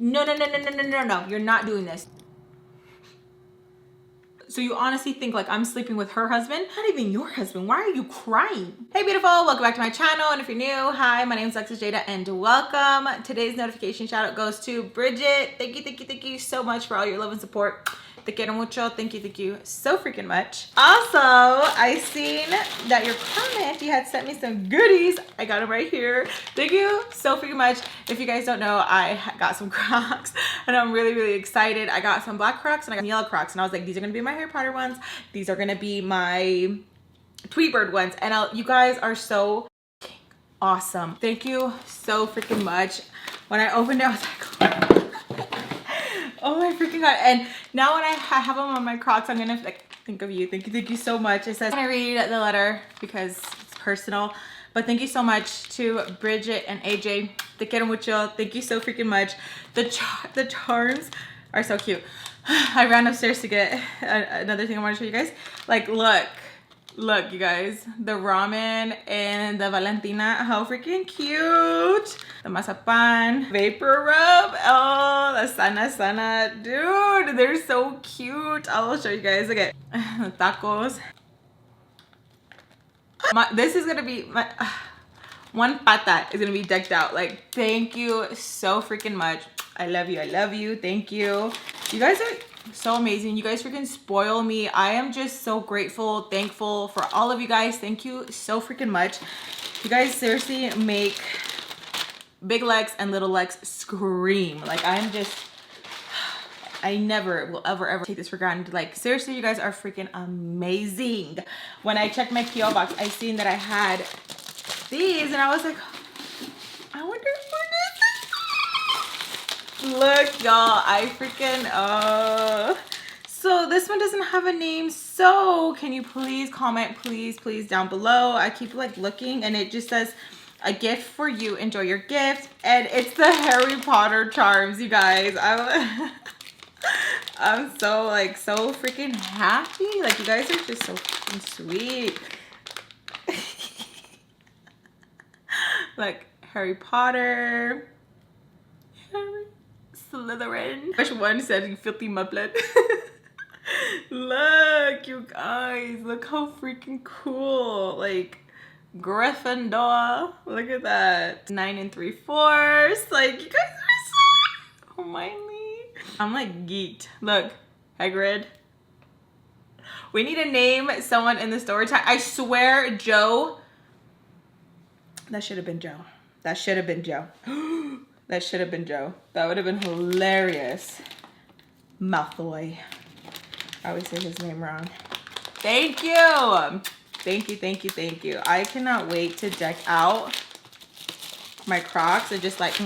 No, no, no, no, no, no, no, no. You're not doing this. So you honestly think like I'm sleeping with her husband? Not even your husband. Why are you crying? Hey beautiful, welcome back to my channel. And if you're new, hi, my name is Alexisjayda and welcome. Today's notification shout out goes to Bridget. Thank you so much for all your love and support. Te quiero mucho. Thank you so freaking much. Also, I seen that your comment, you had sent me some goodies. I got them right here. Thank you so freaking much. If you guys don't know, I got some Crocs and I'm really excited. I got some black Crocs and I got some yellow Crocs and I was like, these are gonna be my Harry Potter ones. These are gonna be my Tweety Bird ones. And you guys are so awesome. Thank you so freaking much. When I opened it, I was like, oh my freaking god. And now when I have them on my Crocs, I'm gonna like think of you. Thank you so much. It says, can I read the letter because it's personal, but thank you so much to Bridget and AJ. Te quiero mucho. Thank you so freaking much. The charms are so cute. I ran upstairs to get another thing I want to show you guys. Like, look you guys, the ramen and the Valentina, how freaking cute. The mazapan, vapor rub, oh, the sana, dude, they're so cute. I will show you guys. Okay, the tacos. This is gonna be my one pata is gonna be decked out. Like, thank you so freaking much. I love you. Thank you. You guys are so amazing. You guys freaking spoil me. I am just so grateful, thankful for all of you guys. Thank you so freaking much. You guys seriously make big Lex and little Lex scream. Like, I never will ever take this for granted. Like, seriously, you guys are freaking amazing. When I checked my PO box, I seen that I had these and I was like, I wonder what this is. Look, y'all, I freaking so this one doesn't have a name, so can you please comment, please down below. I keep like looking and it just says a gift for you, enjoy your gift, and it's the Harry Potter charms, you guys. I'm so freaking happy. Like, you guys are just so freaking sweet. Like, Harry Potter, Harry Slytherin. Which one said you filthy muppet? Look, you guys, look how freaking cool. Like, Gryffindor, look at that. 9 3/4. Like, you guys are so Hermione. I'm like geeked. Look, Hagrid. We need to name someone in the story time. I swear, Joe. That should have been Joe. That should have been Joe. That should have been Joe. That would have been hilarious. Malfoy. I always say his name wrong. Thank you. Thank you. I cannot wait to deck out my Crocs and just like,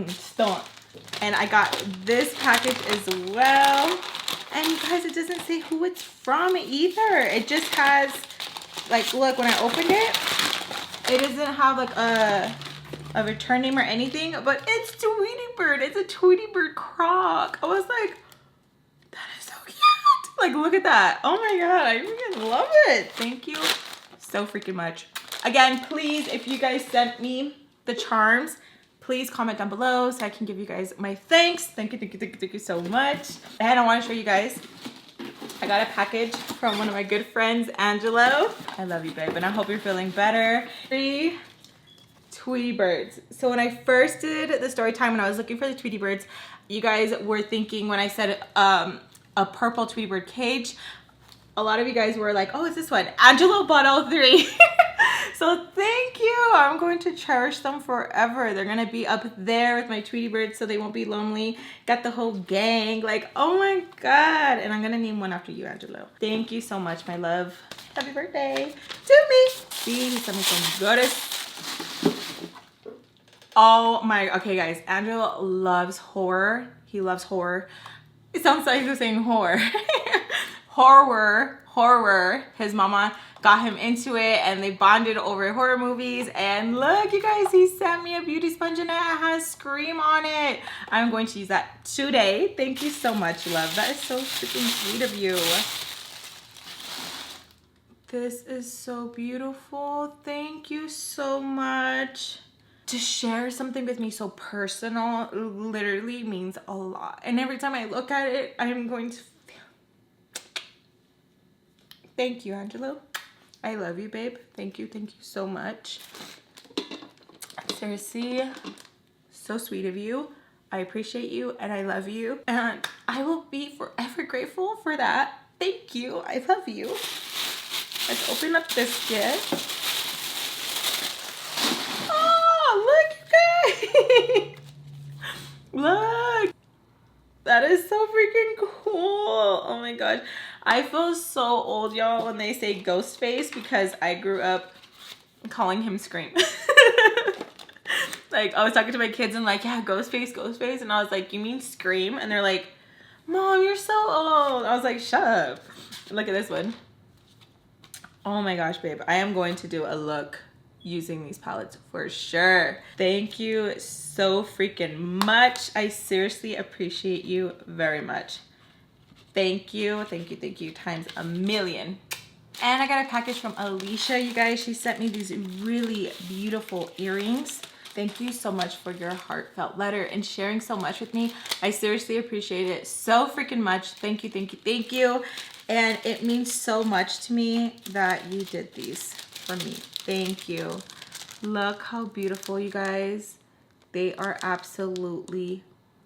stomp. And I got this package as well. And you guys, it doesn't say who it's from either. It just has, like, look, when I opened it, it doesn't have like a return name or anything, but it's Tweety Bird. It's a Tweety Bird Croc. I was like, that is so cute. Like, look at that. Oh my god, I freaking love it. Thank you so freaking much. Again, please, if you guys sent me the charms, please comment down below so I can give you guys my thanks. Thank you so much. And I want to show you guys, I got a package from one of my good friends, Angelo. I love you, babe, and I hope you're feeling better. 3 Tweety Birds. So when I first did the story time, when I was looking for the Tweety Birds, you guys were thinking when I said a purple Tweety Bird cage, a lot of you guys were like, oh, it's this one. Angelo bought all 3. So thank you. I'm going to cherish them forever. They're gonna be up there with my Tweety Birds so they won't be lonely. Got the whole gang. Like, oh my god. And I'm gonna name one after you, Angelo. Thank you so much, my love. Happy birthday to me. See, he sent me some goodies. Oh my, okay guys, Angelo loves horror. He loves horror. It sounds like he's saying horror. Horror. His mama got him into it and they bonded over horror movies. And look, you guys, he sent me a beauty sponge and it has Scream on it. I'm going to use that today. Thank you so much, love. That is so freaking sweet of you. This is so beautiful. Thank you so much. to share something with me so personal literally means a lot. And every time I look at it, I am going to feel... Thank you, Angelo. I love you, babe. Thank you so much. Seriously, so sweet of you. I appreciate you and I love you. And I will be forever grateful for that. Thank you. I love you. Let's open up this gift. Look, that is so freaking cool. Oh my gosh, I feel so old, y'all, when they say ghost face, because I grew up calling him Scream. Like, I was talking to my kids and like, yeah, ghost face, and I was like, you mean Scream? And they're like, Mom, you're so old. I was like, shut up. Look at this one. Oh my gosh, babe, I am going to do a look using these palettes for sure. Thank you so freaking much. I seriously appreciate you very much. Thank you times a million. And I got a package from Alisha, you guys. She sent me these really beautiful earrings. Thank you so much for your heartfelt letter and sharing so much with me. I seriously appreciate it so freaking much. Thank you. And it means so much to me that you did these for me. Thank you. Look how beautiful, you guys. They are absolutely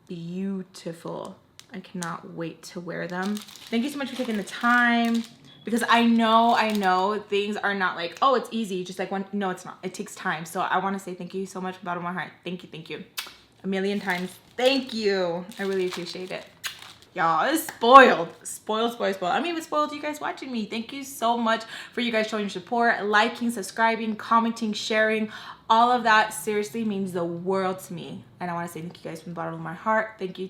beautiful. I cannot wait to wear them. Thank you so much for taking the time, because I know things are not like, oh, it's easy, just like one. No, it's not. It takes time. So I want to say thank you so much from the bottom of my heart. Thank you a million times. Thank you. I really appreciate it. Y'all, it's spoiled. I'm even spoiled you guys watching me. Thank you so much for you guys showing your support, liking, subscribing, commenting, sharing. All of that seriously means the world to me. And I want to say thank you guys from the bottom of my heart. Thank you.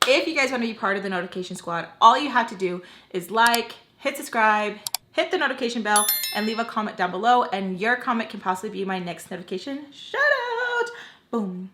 If you guys want to be part of the notification squad, all you have to do is like, hit subscribe, hit the notification bell, and leave a comment down below. And your comment can possibly be my next notification shout out. Boom.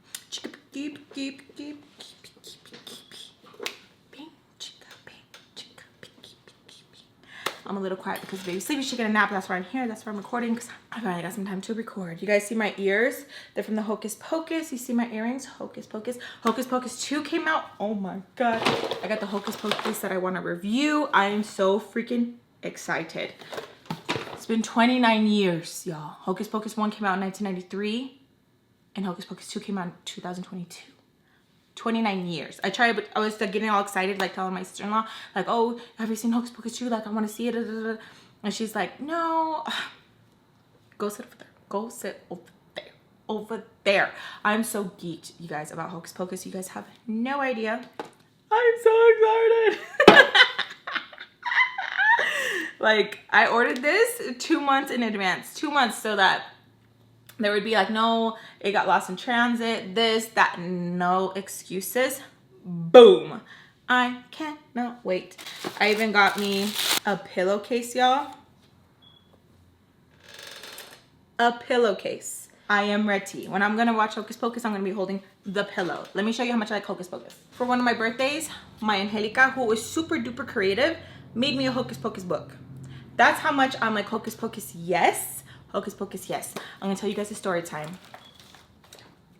I'm a little quiet because baby's sleeping. She's taking a nap. That's why I'm here. That's why I'm recording, because I finally got some time to record. You guys see my ears? They're from the Hocus Pocus. You see my earrings? Hocus Pocus. Hocus Pocus 2 came out. Oh my god. I got the Hocus Pocus that I want to review. I am so freaking excited. It's been 29 years, y'all. Hocus Pocus 1 came out in 1993 and Hocus Pocus 2 came out in 2022. 29 years. I was like, getting all excited, like telling my sister-in-law, like, oh, have you seen Hocus Pocus 2? Like, I want to see it. And she's like, no. Go sit over there. Go sit over there. I'm so geeked, you guys, about Hocus Pocus. You guys have no idea. I'm so excited. Like, I ordered this 2 months in advance. 2 months, so that there would be like, no, it got lost in transit, this, that, no excuses. Boom. I cannot wait. I even got me a pillowcase, y'all. A pillowcase. I am ready. When I'm gonna watch Hocus Pocus, I'm gonna be holding the pillow. Let me show you how much I like Hocus Pocus. For one of my birthdays, my Angelica, who is super duper creative, made me a Hocus Pocus book. That's how much I'm like Hocus Pocus, yes. Hocus Pocus, yes. I'm gonna tell you guys a story time.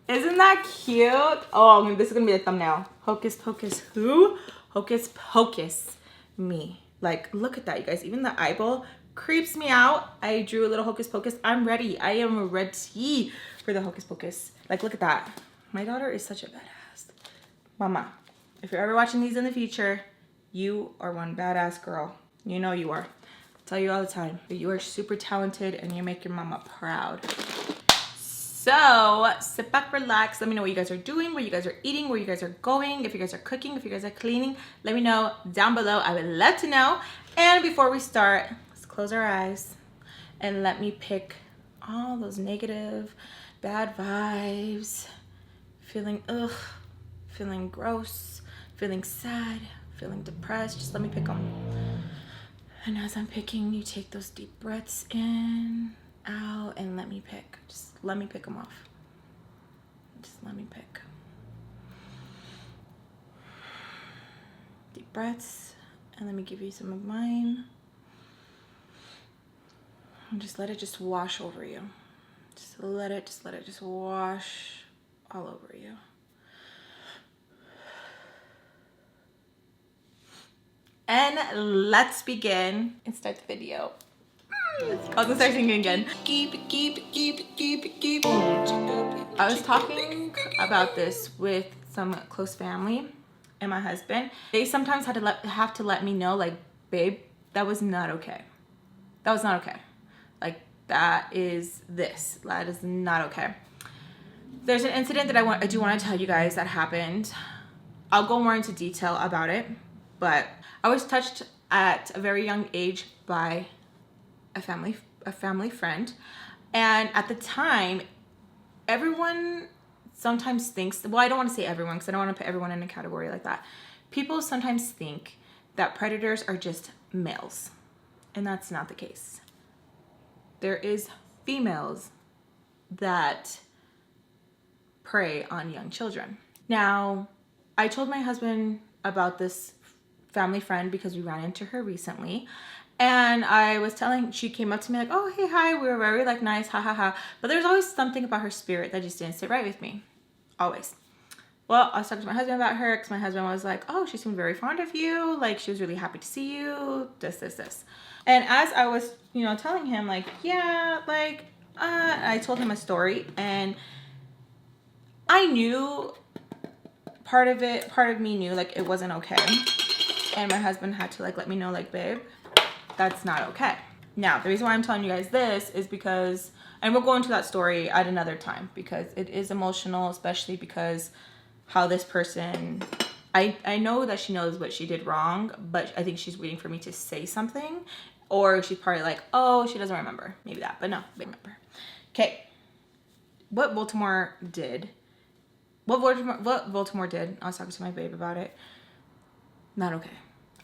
Isn't that cute? Oh, this is gonna be the thumbnail. Hocus Pocus who? Hocus Pocus me. Like, look at that, you guys. Even the eyeball creeps me out. I drew a little Hocus Pocus. I'm ready. I am ready for the Hocus Pocus. Like, look at that. My daughter is such a badass. Mama, if you're ever watching these in the future, you are one badass girl. You know you are. Tell you all the time that you are super talented and you make your mama proud. So sit back, relax. Let me know what you guys are doing, what you guys are eating, where you guys are going, if you guys are cooking, if you guys are cleaning. Let me know down below. I would love to know. And before we start, let's close our eyes and let me pick all those negative, bad vibes. Feeling ugh, feeling gross, feeling sad, feeling depressed. Just let me pick them. And as I'm picking, you take those deep breaths in, out, and let me pick. Just let me pick them off. Just let me pick. Deep breaths, and let me give you some of mine. And just let it just wash over you. Just let it just wash all over you. And let's begin and start the video. I was gonna start singing again. I was talking about this with some close family and my husband. They sometimes have to let me know, like, babe, that was not okay. That was not okay. Like, that is not okay. There's an incident that I do want to tell you guys that happened. I'll go more into detail about it, but I was touched at a very young age by a family friend, and at the time, everyone sometimes thinks, well, I don't want to say everyone because I don't want to put everyone in a category like that. People sometimes think that predators are just males, and that's not the case. There is females that prey on young children. Now, I told my husband about this family friend because we ran into her recently, and I was telling, she came up to me like, oh, hey, hi, we were very like nice, ha ha ha, but there's always something about her spirit that just didn't sit right with me, always. Well, I was talking to my husband about her because my husband was like, oh, she seemed very fond of you, like she was really happy to see you, this. And as I was, you know, telling him like, yeah, like, I told him a story, and I knew part of me knew like it wasn't okay. And my husband had to like let me know, like, babe, that's not okay. Now, the reason why I'm telling you guys this is because, and we'll go into that story at another time because it is emotional, especially because how this person, I know that she knows what she did wrong, but I think she's waiting for me to say something, or she's probably like, oh, she doesn't remember. Maybe that, but no, they remember. Okay, what Baltimore did, I was talking to my babe about it, not okay.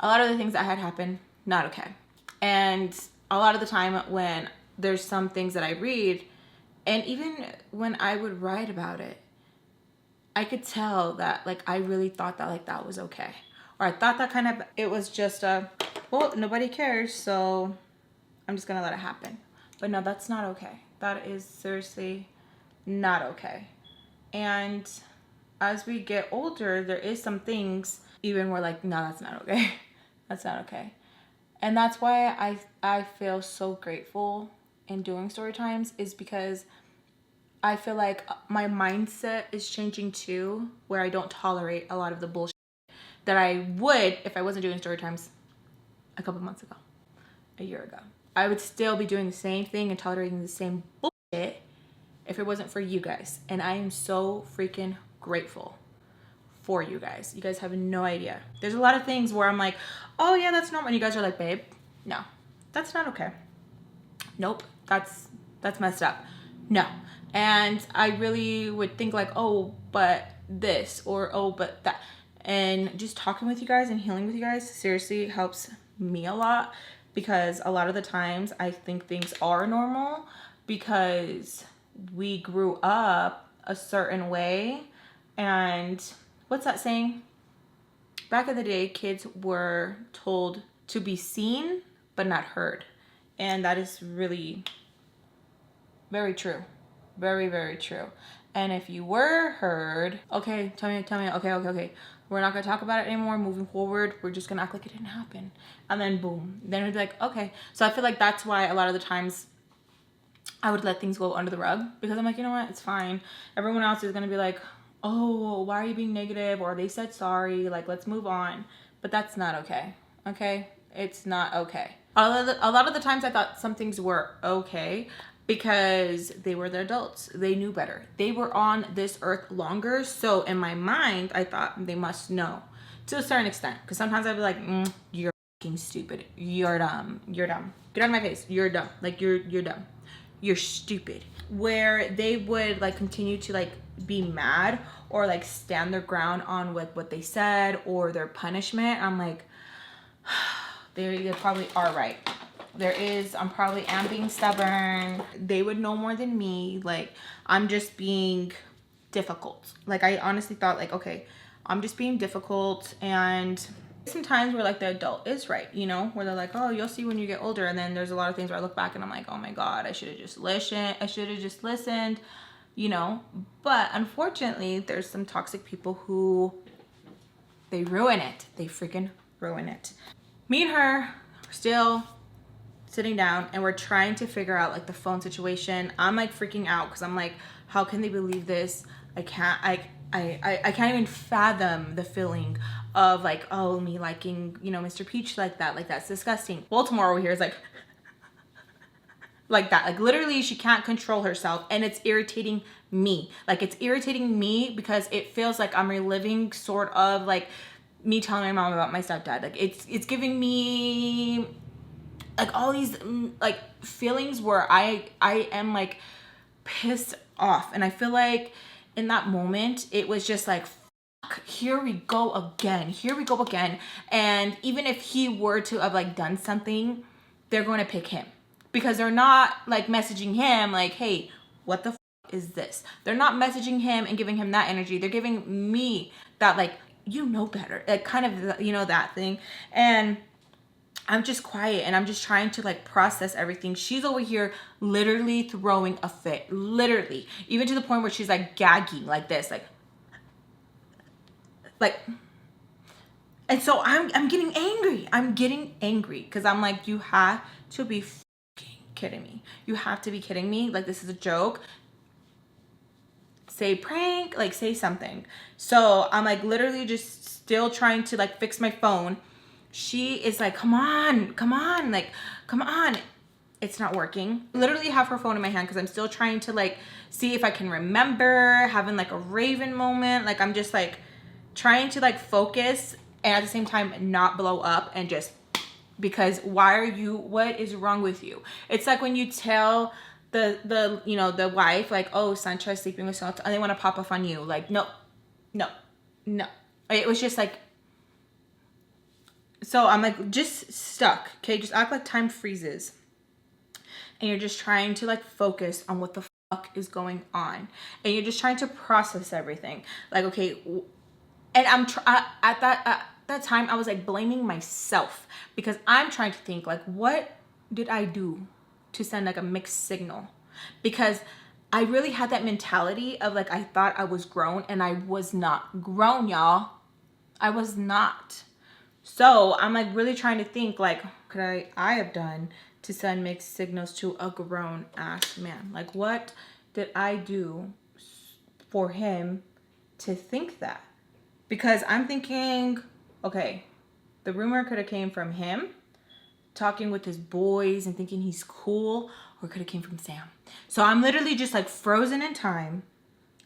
A lot of the things that had happened, not okay. And a lot of the time when there's some things that I read, and even when I would write about it, I could tell that like I really thought that like that was okay. Or I thought that kind of, it was just well, nobody cares, so I'm just gonna let it happen. But no, that's not okay. That is seriously not okay. And as we get older, there is some things even we're like, no, that's not okay. That's not okay. And that's why I feel so grateful in doing story times, is because I feel like my mindset is changing too, where I don't tolerate a lot of the bullshit that I would if I wasn't doing story times a couple months ago, a year ago. I would still be doing the same thing and tolerating the same bullshit if it wasn't for you guys. And I am so freaking grateful for you guys. You guys have no idea. There's a lot of things where I'm like, oh yeah, that's normal. And you guys are like, babe, no, that's not okay. Nope, that's messed up. No. And I really would think like, oh, but this, or oh, but that. And just talking with you guys and healing with you guys seriously helps me a lot, because a lot of the times I think things are normal because we grew up a certain way. And what's that saying? Back in the day, kids were told to be seen but not heard. And that is really very true. Very, very true. And if you were heard, okay, tell me, okay. We're not gonna talk about it anymore. Moving forward, we're just gonna act like it didn't happen. And then boom. Then it'd be like, okay. So I feel like that's why a lot of the times I would let things go under the rug, because I'm like, you know what, it's fine. Everyone else is gonna be like, oh, why are you being negative? Or they said sorry, like, let's move on. But that's not okay, okay? It's not okay. A lot of the times I thought some things were okay because they were the adults. They knew better. They were on this earth longer. So in my mind, I thought they must know to a certain extent. Because sometimes I'd be like, you're fucking stupid. You're dumb. You're dumb. Get out of my face. You're dumb. Like, you're dumb. You're stupid. Where they would like continue to like be mad or like stand their ground on what they said or their punishment. I'm like, they probably are right. I'm probably am being stubborn. They would know more than me. Like, I'm just being difficult. Like, I honestly thought like, okay, I'm just being difficult, and Sometimes where like the adult is right, you know, where they're like, oh, you'll see when you get older. And then there's a lot of things where I look back and I'm like, oh my God, I should have just listened, you know. But unfortunately, there's some toxic people who they ruin it. They freaking ruin it. Me and her are still sitting down and we're trying to figure out like the phone situation. I'm like freaking out because I'm like, how can they believe this? I can't even fathom the feeling of like, oh, me liking, you know, Mr. Peach like that. Like, that's disgusting. Baltimore over here is like like that. Like, literally she can't control herself and it's irritating me. Like, it's irritating me because it feels like I'm reliving sort of like me telling my mom about my stepdad. Like, it's giving me like all these like feelings where I am like pissed off. And I feel like in that moment it was just like, fuck, here we go again. And even if he were to have like done something, they're going to pick him because they're not like messaging him like, hey, what the fuck is this? They're not messaging him and giving him that energy. They're giving me that, like, you know better, like kind of, you know, that thing. And I'm just quiet and I'm just trying to like process everything. She's over here literally throwing a fit, literally, even to the point where she's like gagging like this, like, and so I'm getting angry. Because I'm like, you have to be fucking kidding me. You have to be kidding me. Like, this is a joke. Say prank, like say something. So I'm like literally just still trying to like fix my phone. She is like, come on, like, come on. It's not working. Literally have her phone in my hand because I'm still trying to like see if I can remember, having like a Raven moment. Like, I'm just like trying to like focus and at the same time not blow up and just, because what is wrong with you? It's like when you tell the you know, the wife like, oh, Sancha's sleeping with someone and they want to pop off on you. Like, no. It was just like, so I'm like just stuck. Okay, just act like time freezes and you're just trying to like focus on what the fuck is going on and you're just trying to process everything. Like, okay, and at that time I was like blaming myself because I'm trying to think like, what did I do to send like a mixed signal? Because I really had that mentality of like, I thought I was grown and I was not grown, y'all. I was not. So I'm like really trying to think like, could I have done to send mixed signals to a grown ass man? Like, what did I do for him to think that? Because I'm thinking, okay, the rumor could have came from him talking with his boys and thinking he's cool, or it could have came from Sam. So I'm literally just like frozen in time.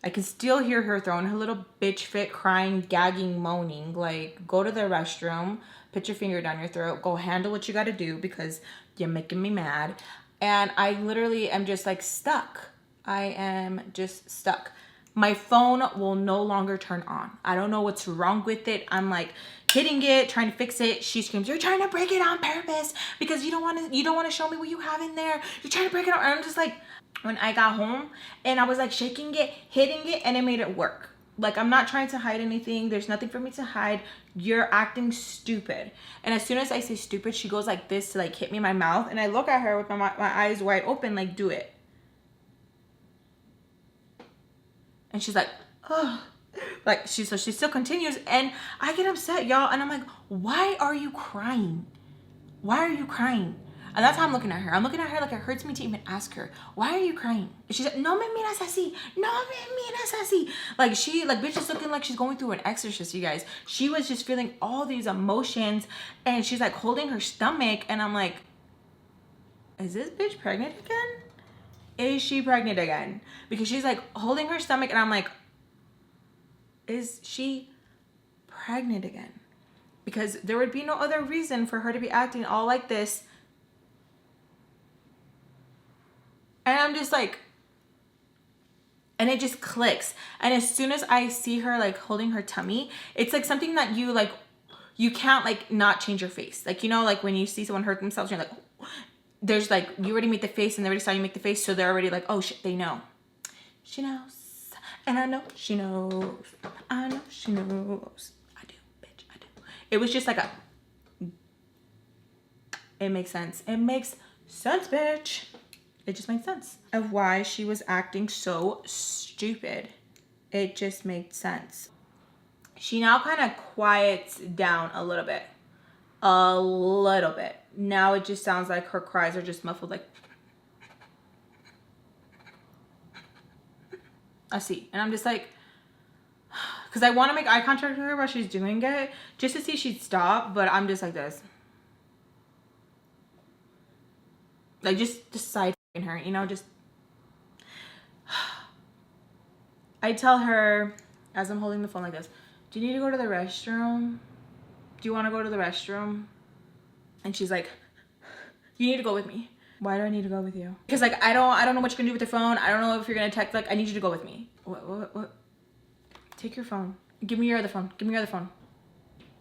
I can still hear her throwing her little bitch fit, crying, gagging, moaning. Like, go to the restroom, put your finger down your throat, go handle what you got to do because you're making me mad. And I literally am just like stuck. I am just stuck. My phone will no longer turn on. I don't know what's wrong with it. I'm like hitting it, trying to fix it. She screams, "You're trying to break it on purpose because you don't want to show me what you have in there. You're trying to break it on." And I'm just like, when I got home and I was like shaking it, hitting it, and it made it work. Like, I'm not trying to hide anything. There's nothing for me to hide. You're acting stupid. And as soon as I say stupid, she goes like this to like hit me in my mouth. And I look at her with my eyes wide open, like, do it. And she's like, oh, like she still continues. And I get upset, y'all. And I'm like, why are you crying? Why are you crying? And that's how I'm looking at her. I'm looking at her like it hurts me to even ask her, why are you crying? And she's like, no me miras así. No me miras así. Like, bitch is looking like she's going through an exorcist, you guys. She was just feeling all these emotions and she's like holding her stomach. And I'm like, is this bitch pregnant again? Is she pregnant again? Because she's like holding her stomach and I'm like, is she pregnant again? Because there would be no other reason for her to be acting all like this. And I'm just like, and it just clicks. And as soon as I see her like holding her tummy, it's like something that you like, you can't like not change your face. Like, you know, like when you see someone hurt themselves, you're like, oh. There's like, you already made the face and they already saw you make the face. So they're already like, oh shit, they know. She knows. And I know she knows. I know she knows. I do, bitch, I do. It was just like a, it makes sense. It makes sense, bitch. It just makes sense of why she was acting so stupid. It just made sense. She now kind of quiets down a little bit. A little bit. Now it just sounds like her cries are just muffled, like, I see. And I'm just like, because I want to make eye contact with her while she's doing it, just to see if she'd stop, but I'm just like this. Like, just side her, you know, just. I tell her, as I'm holding the phone like this, do you need to go to the restroom? Do you want to go to the restroom? And she's like, you need to go with me. Why do I need to go with you? Because like, I don't know what you're gonna do with your phone. I don't know if you're gonna text. Like, I need you to go with me. What? Take your phone. Give me your other phone. Give me your other phone.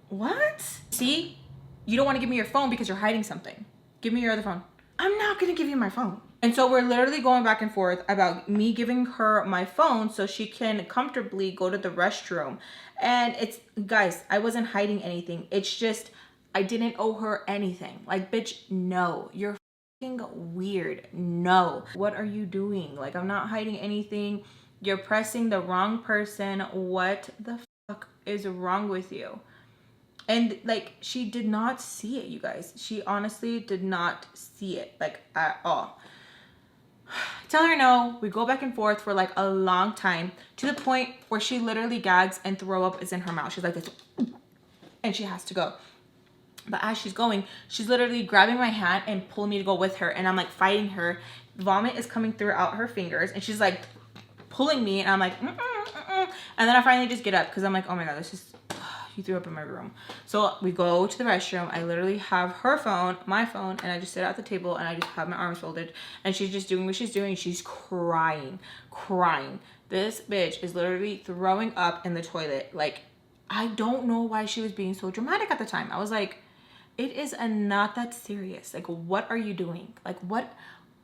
What? See? You don't want to give me your phone because you're hiding something. Give me your other phone. I'm not gonna give you my phone. And so we're literally going back and forth about me giving her my phone so she can comfortably go to the restroom. And it's, guys, I wasn't hiding anything. It's just, I didn't owe her anything. Like, bitch, no. You're fucking weird. No. What are you doing? Like, I'm not hiding anything. You're pressing the wrong person. What the fuck is wrong with you? And like, she did not see it, you guys. She honestly did not see it, like, at all. Tell her no. We go back and forth for like a long time, to the point where she literally gags and throw up is in her mouth. She's like this, and she has to go. But as she's going, she's literally grabbing my hand and pulling me to go with her, and I'm like fighting her. Vomit is coming throughout her fingers, and she's like pulling me, and I'm like, and then I finally just get up because I'm like, oh my god, this is, you threw up in my room. So we go to the restroom. I literally have her phone, my phone, and I just sit at the table and I just have my arms folded, and she's just doing what she's doing. She's crying. This bitch is literally throwing up in the toilet. Like, I don't know why she was being so dramatic at the time. I was like, it is not that serious. Like, what are you doing? Like, what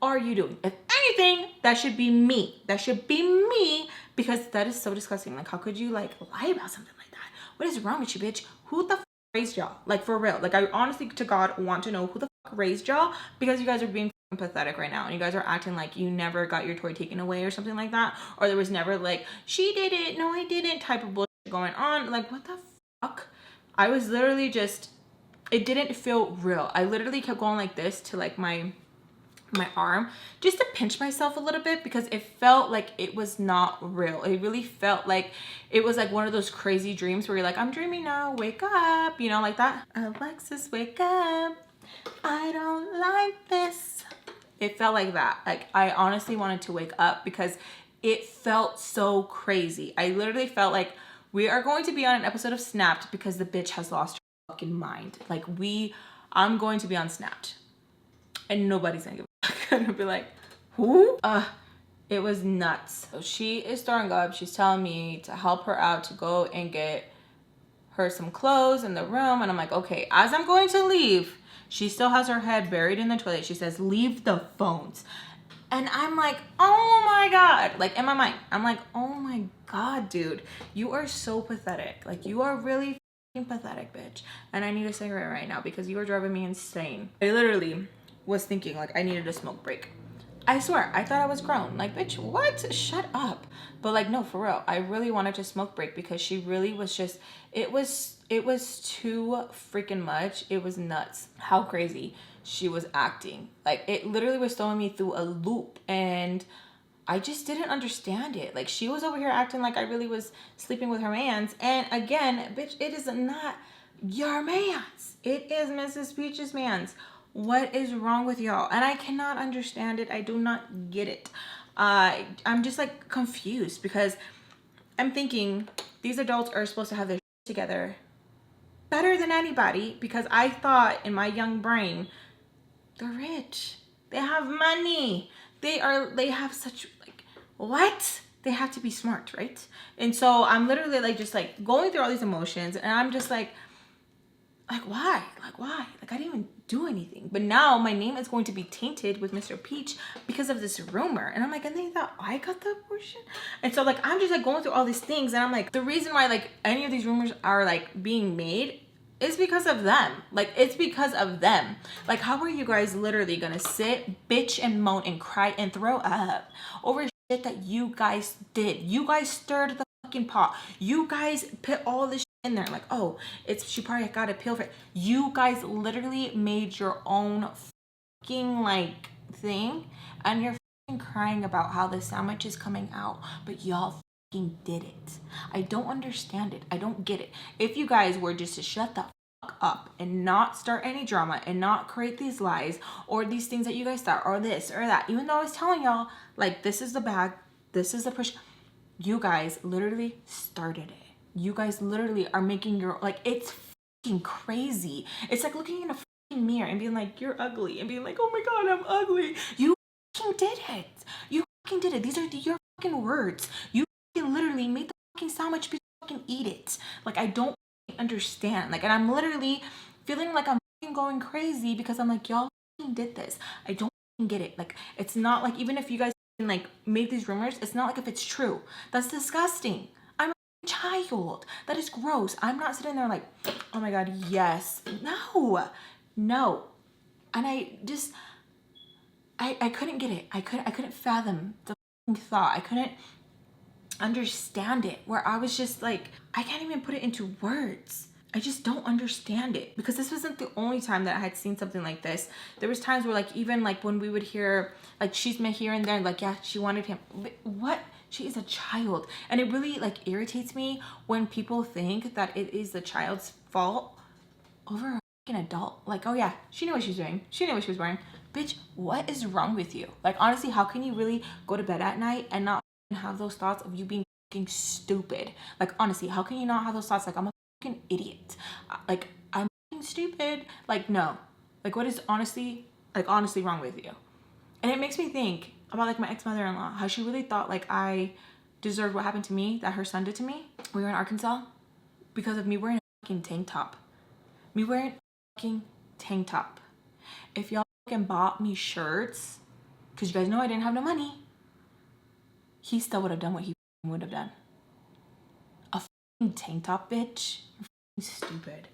are you doing? If anything, that should be me. That should be me, because that is so disgusting. Like, how could you like lie about something like that? What is wrong with you, bitch? Who the fuck raised y'all? Like, for real. Like, I honestly to God want to know who the fuck raised y'all, because you guys are being pathetic right now, and you guys are acting like you never got your toy taken away or something like that, or there was never like, she did it, no I didn't type of bullshit going on. Like, what the fuck? I was literally just, it didn't feel real. I literally kept going like this to like my arm, just to pinch myself a little bit, because it felt like it was not real. It really felt like it was like one of those crazy dreams where you're like, I'm dreaming now, wake up, you know, like that. Alexis, wake up, I don't like this. It felt like that. Like, I honestly wanted to wake up because it felt so crazy. I literally felt like we are going to be on an episode of Snapped because the bitch has lost her fucking mind. Like, I'm going to be on Snapped, and nobody's gonna give a fuck. I'm gonna be like, who? It was nuts. So she is throwing up. She's telling me to help her out to go and get her some clothes in the room. And I'm like, okay. As I'm going to leave, she still has her head buried in the toilet. She says, leave the phones. And I'm like, oh my God. Like, in my mind, I'm like, oh my God, dude. You are so pathetic. Like, you are really pathetic, bitch. And I need a cigarette right now because you are driving me insane. I literally was thinking like I needed a smoke break. I swear, I thought I was grown. Like, bitch, what? Shut up. But like, no, for real. I really wanted to smoke break because she really was just, it was too freaking much. It was nuts how crazy she was acting. Like, it literally was throwing me through a loop, and I just didn't understand it. Like, she was over here acting like I really was sleeping with her mans. And again, bitch, it is not your mans. It is Mrs. Peach's mans. What is wrong with y'all? And I cannot understand it. I do not get it. I'm just like confused because I'm thinking these adults are supposed to have their shit together better than anybody, because I thought in my young brain, they're rich. They have money. They have such, like, what? They have to be smart, right? And so I'm literally like just like going through all these emotions, and I'm just like why? Like, why? Like, I didn't even do anything. But now my name is going to be tainted with Mr. Peach because of this rumor. And I'm like, and they thought I got the abortion? And so like, I'm just like going through all these things, and I'm like, the reason why like any of these rumors are like being made It's because of them. Like, it's because of them. Like, how are you guys literally gonna sit, bitch, and moan and cry and throw up over shit that you guys did? You guys stirred the fucking pot. You guys put all this shit in there. Like, oh, she probably got a pill for it. You guys literally made your own fucking, like, thing, and you're fucking crying about how the sandwich is coming out, but y'all did it. I don't understand it. I don't get it. If you guys were just to shut the fuck up and not start any drama and not create these lies or these things that you guys thought or this or that, even though I was telling y'all, like, this is the bag, this is the push, you guys literally started it. You guys literally are making your, like, it's fucking crazy. It's like looking in a fucking mirror and being like, you're ugly, and being like, oh my god, I'm ugly. You fucking did it. You fucking did it. These are your fucking words. You literally made the fucking sandwich, bitch, fucking eat it. Like, I don't understand. Like, and I'm literally feeling like I'm going crazy because I'm like, y'all fucking did this. I don't get it. Like, it's not like, even if you guys like made these rumors, it's not like if it's true. That's disgusting. I'm a child. That is gross. I'm not sitting there like, oh my god, yes. No. And I just, I couldn't get it. I couldn't fathom the thought. I couldn't understand it, where I was just like, I can't even put it into words. I just don't understand it, because this wasn't the only time that I had seen something like this. There was times where, like, even like when we would hear like she's met here and there, like, yeah, she wanted him. What? She is a child. And it really like irritates me when people think that it is the child's fault over an adult. Like, oh yeah, she knew what she was doing, she knew what she was wearing. Bitch, what is wrong with you? Like, honestly, how can you really go to bed at night and not have those thoughts of you being fucking stupid? Like, honestly, how can you not have those thoughts like, I'm a fucking idiot, like, I'm fucking stupid? Like, no. Like, what is honestly wrong with you? And it makes me think about like my ex-mother-in-law, how she really thought like I deserved what happened to me, that her son did to me. We were in Arkansas because of me wearing a fucking tank top. Me wearing a fucking tank top. If y'all fucking bought me shirts, because you guys know I didn't have no money, he still would have done what he would have done. A fucking tank top, bitch. You're fucking stupid.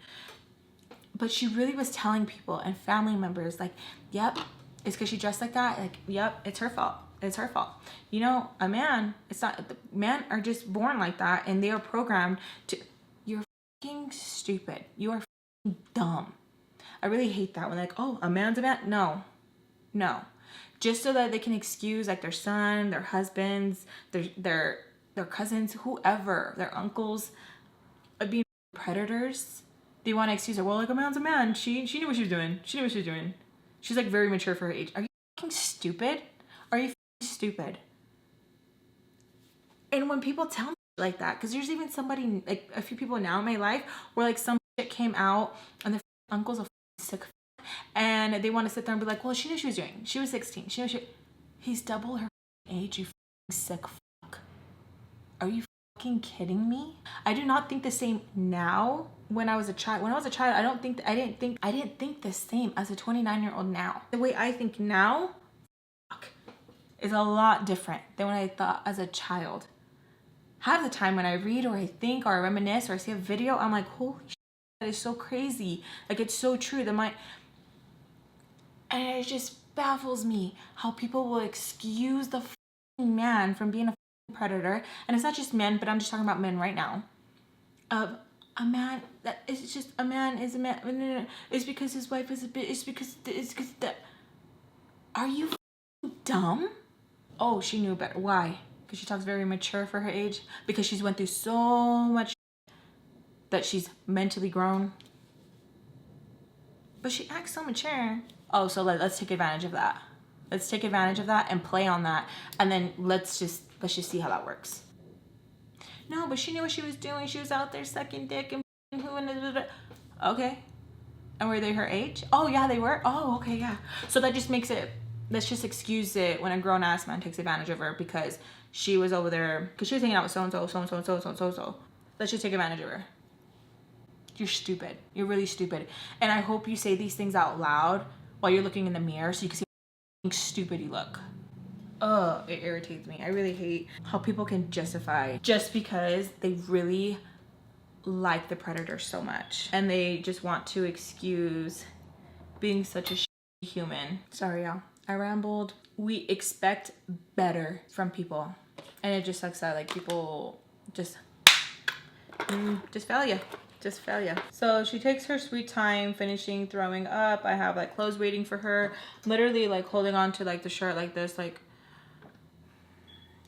But she really was telling people and family members, like, yep, it's because she dressed like that. Like, yep, it's her fault. It's her fault. You know, a man, it's not, men are just born like that, and they are programmed to, you're fucking stupid. You are fucking dumb. I really hate that when like, oh, a man's a man. No. Just so that they can excuse like their son, their husbands, their cousins, whoever, their uncles, of being predators. They want to excuse her. Well, like, a man's a man. She knew what she was doing. She's like very mature for her age. Are you fucking stupid? Are you fucking stupid? And when people tell me like that, because there's even somebody, like a few people now in my life where like some shit came out and their uncle's a sick, and they want to sit there and be like, well, she knew what she was doing. She was 16. She knew he's double her age, you sick fuck. Are you fucking kidding me? I do not think the same now. When I was a child, I didn't think the same as a 29-year-old now. The way I think now is a lot different than when I thought as a child. Half the time when I read or I think or I reminisce or I see a video, I'm like, holy shit, that is so crazy. Like, it's so true. And it just baffles me how people will excuse the man from being a predator. And it's not just men, but I'm just talking about men right now. A man, that it's just, a man is a man. No. It's because his wife is a bitch. It's because that. Are you dumb? Oh, she knew better. Why? Because she talks very mature for her age. Because she's went through so much that she's mentally grown. But she acts so mature. Oh, so let's take advantage of that. Let's take advantage of that and play on that, and then let's just see how that works. No, but she knew what she was doing. She was out there sucking dick and who and okay. And were they her age? Oh yeah, they were. Oh, okay, yeah. So that just makes it, let's just excuse it when a grown ass man takes advantage of her because she was over there, because she was hanging out with so and so. Let's just take advantage of her. You're stupid. You're really stupid. And I hope you say these things out loud while you're looking in the mirror so you can see how stupid you look. Oh, it irritates me. I really hate how people can justify just because they really like the predator so much, and they just want to excuse being such a human. Sorry, y'all. I rambled. We expect better from people, and it just sucks that like people just fail you. Just fail you. So she takes her sweet time finishing throwing up. I have like clothes waiting for her. Literally like holding on to like the shirt like this. Like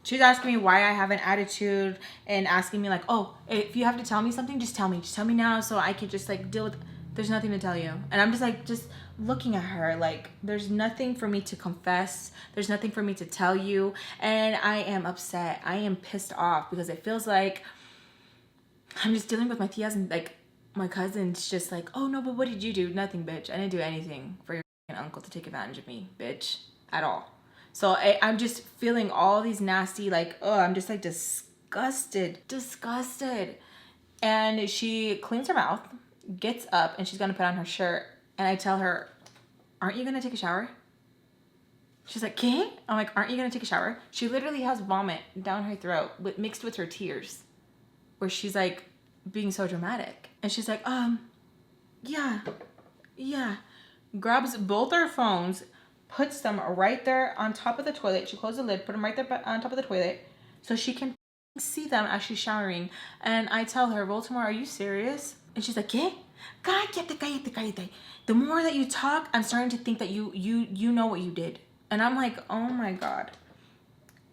she's asking me why I have an attitude and asking me like, oh, if you have to tell me something, just tell me. Just tell me now so I could just like deal with. There's nothing to tell you. And I'm just like, just looking at her like there's nothing for me to confess. There's nothing for me to tell you. And I am upset. I am pissed off because it feels like I'm just dealing with my tias and like my cousin's just like, oh no, but what did you do? Nothing, bitch. I didn't do anything for your uncle to take advantage of me, bitch, at all. So I'm just feeling all these nasty, like, oh, I'm just like disgusted. And she cleans her mouth, gets up, and she's gonna put on her shirt. And I tell her, aren't you gonna take a shower? She's like, ¿Qué? I'm like, aren't you gonna take a shower? She literally has vomit down her throat mixed with her tears, where she's like being so dramatic. And she's like, yeah. Grabs both our phones, puts them right there on top of the toilet. She closed the lid, put them right there on top of the toilet so she can see them as she's showering. And I tell her, Baltimore, are you serious? And she's like, ¿Qué? Cállate. The more that you talk, I'm starting to think that you know what you did. And I'm like, oh my God.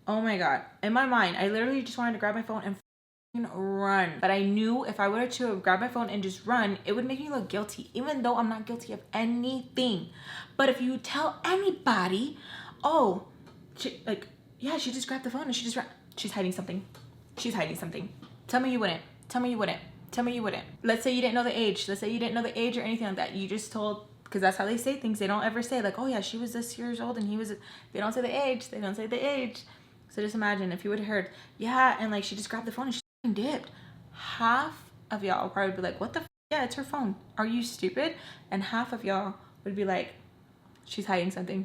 In my mind, I literally just wanted to grab my phone and run. But I knew if I were to grab my phone and just run, it would make me look guilty, even though I'm not guilty of anything. But if you tell anybody, oh, she just grabbed the phone and she's hiding something. Tell me you wouldn't. Let's say you didn't know the age. Or anything like that. You just told, because that's how they say things. They don't ever say like, oh yeah, she was this years old and he was, they don't say the age. So just imagine if you would have heard, yeah, and like she just grabbed the phone and she dipped. Half of y'all would probably be like, what the f? Yeah, it's her phone. Are you stupid? And half of y'all would be like, she's hiding something.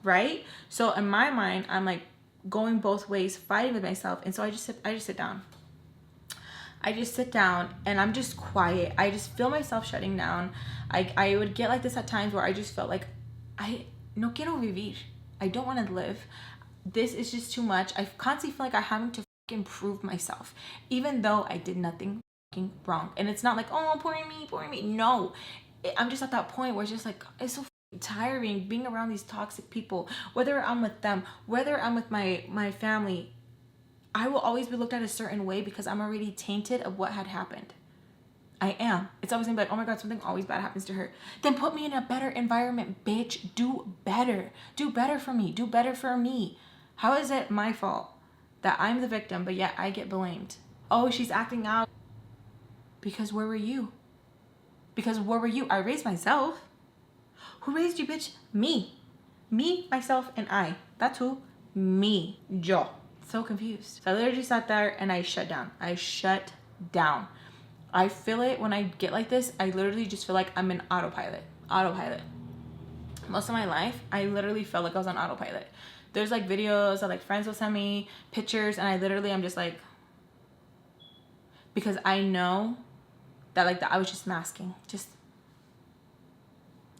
Right? So in my mind, I'm like going both ways, fighting with myself. And so I just sit down. And I'm just quiet. I just feel myself shutting down. I would get like this at times where I just felt like I no quiero vivir. I don't want to live. This is just too much. I constantly feel like I'm having to improve myself, even though I did nothing wrong. And it's not like, oh, poor me. No, I'm just at that point where it's just like, it's so tiring being around these toxic people. Whether I'm with them, whether I'm with my family, I will always be looked at a certain way because I'm already tainted of what had happened. I am. It's always gonna be like, oh my God, something always bad happens to her. Then put me in a better environment, bitch. Do better. Do better for me. How is it my fault that I'm the victim, but yet I get blamed? Oh, she's acting out. Because where were you? I raised myself. Who raised you, bitch? Me, myself, and I. That's who. Me. Yo. So confused. So I literally sat there and I shut down. I feel it when I get like this. I literally just feel like I'm in autopilot. Most of my life, I literally felt like I was on autopilot. There's like videos that like friends will send me, pictures, and I'm just like, because I know that like that I was just masking,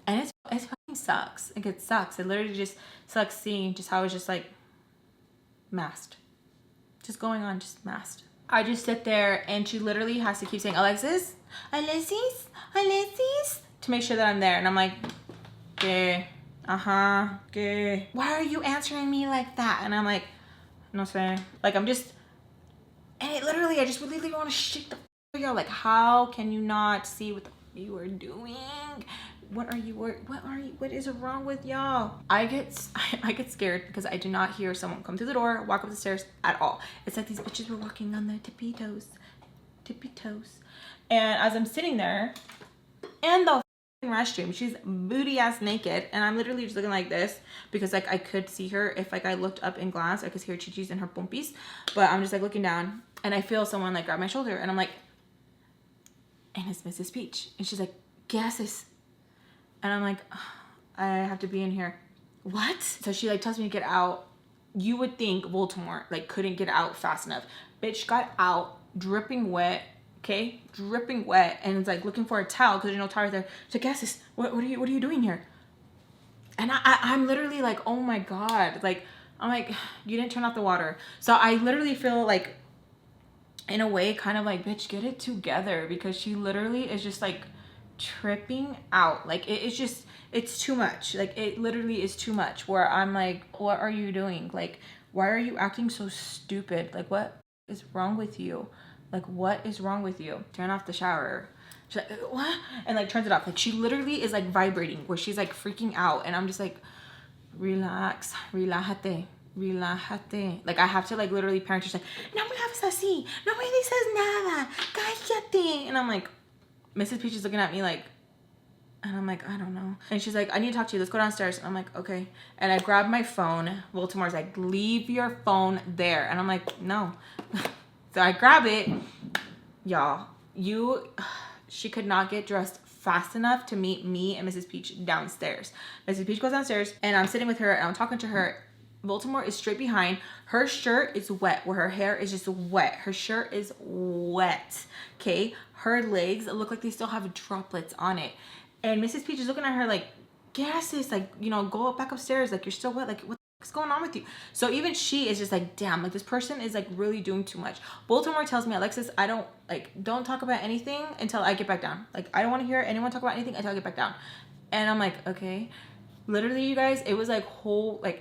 and it fucking sucks. Like it sucks. It literally just sucks seeing just how I was just like masked, just going on, just masked. I just sit there and she literally has to keep saying, Alexis, to make sure that I'm there. And I'm like, okay. Okay. Why are you answering me like that? And I'm like, no sé. Like I'm just, and it literally, I just really want to shake the y'all. Like, how can you not see what the you are doing? What is wrong with y'all? I get scared because I do not hear someone come through the door, walk up the stairs at all. It's like these bitches were walking on their tippy toes. And as I'm sitting there in the restroom, she's booty ass naked, and I'm literally just looking like this because like I could see her if like I looked up in glass. I could see her chichis and her pompis, but I'm just like looking down and I feel someone like grab my shoulder and I'm like, and it's Mrs. Peach, and she's like, ¿Qué haces? And I'm like, I have to be in here. What? So she like tells me to get out. You would think Baltimore like couldn't get out fast enough. Bitch got out dripping wet, okay, dripping wet, and it's like looking for a towel because towel's there. She's like, yes, what are you doing here? And I'm literally like, oh my god, like I'm like, you didn't turn off the water. So I literally feel like, in a way, kind of like, bitch, get it together, because she literally is just like tripping out. Like it's just, it's too much. Like it literally is too much, where I'm like, what are you doing? Like, why are you acting so stupid? Like, what is wrong with you? Like, what is wrong with you? Turn off the shower. She's like, what? And like turns it off. Like she literally is like vibrating, where she's like freaking out, and I'm just like, relax, relájate, relájate. Like I have to like literally parent. She's like, no me hables así, no me dices nada, cállate. And I'm like, Mrs. Peach is looking at me like, and I'm like, I don't know. And she's like, I need to talk to you, let's go downstairs. And I'm like, okay. And I grab my phone. Baltimore's like, leave your phone there. And I'm like, no. So I grab it. Y'all, she could not get dressed fast enough to meet me and Mrs. Peach downstairs. Mrs. Peach goes downstairs, and I'm sitting with her, and I'm talking to her. Baltimore is straight behind. Her shirt is wet, where her hair is just wet. Her shirt is wet, okay? Her legs look like they still have droplets on it. And Mrs. Peach is looking at her like, get sis, like, go back upstairs. Like, you're still wet. Like, what's going on with you? So even she is just like, damn, like this person is like really doing too much. Baltimore tells me, Alexis, don't talk about anything until I get back down. Like, I don't want to hear anyone talk about anything until I get back down. And I'm like, okay. Literally, you guys, it was like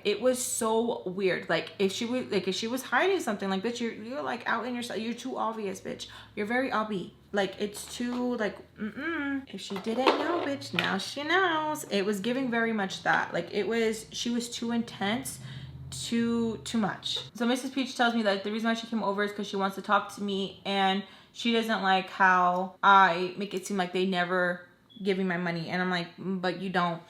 it was so weird. Like if she was hiding something, like, bitch, you're like out in yourself. You're too obvious, bitch. You're very obby. Like it's too like, If she didn't know, bitch, now she knows. It was giving very much that. Like she was too intense, too much. So Mrs. Peach tells me that the reason why she came over is because she wants to talk to me, and she doesn't like how I make it seem like they never give me my money. And I'm like, but you don't.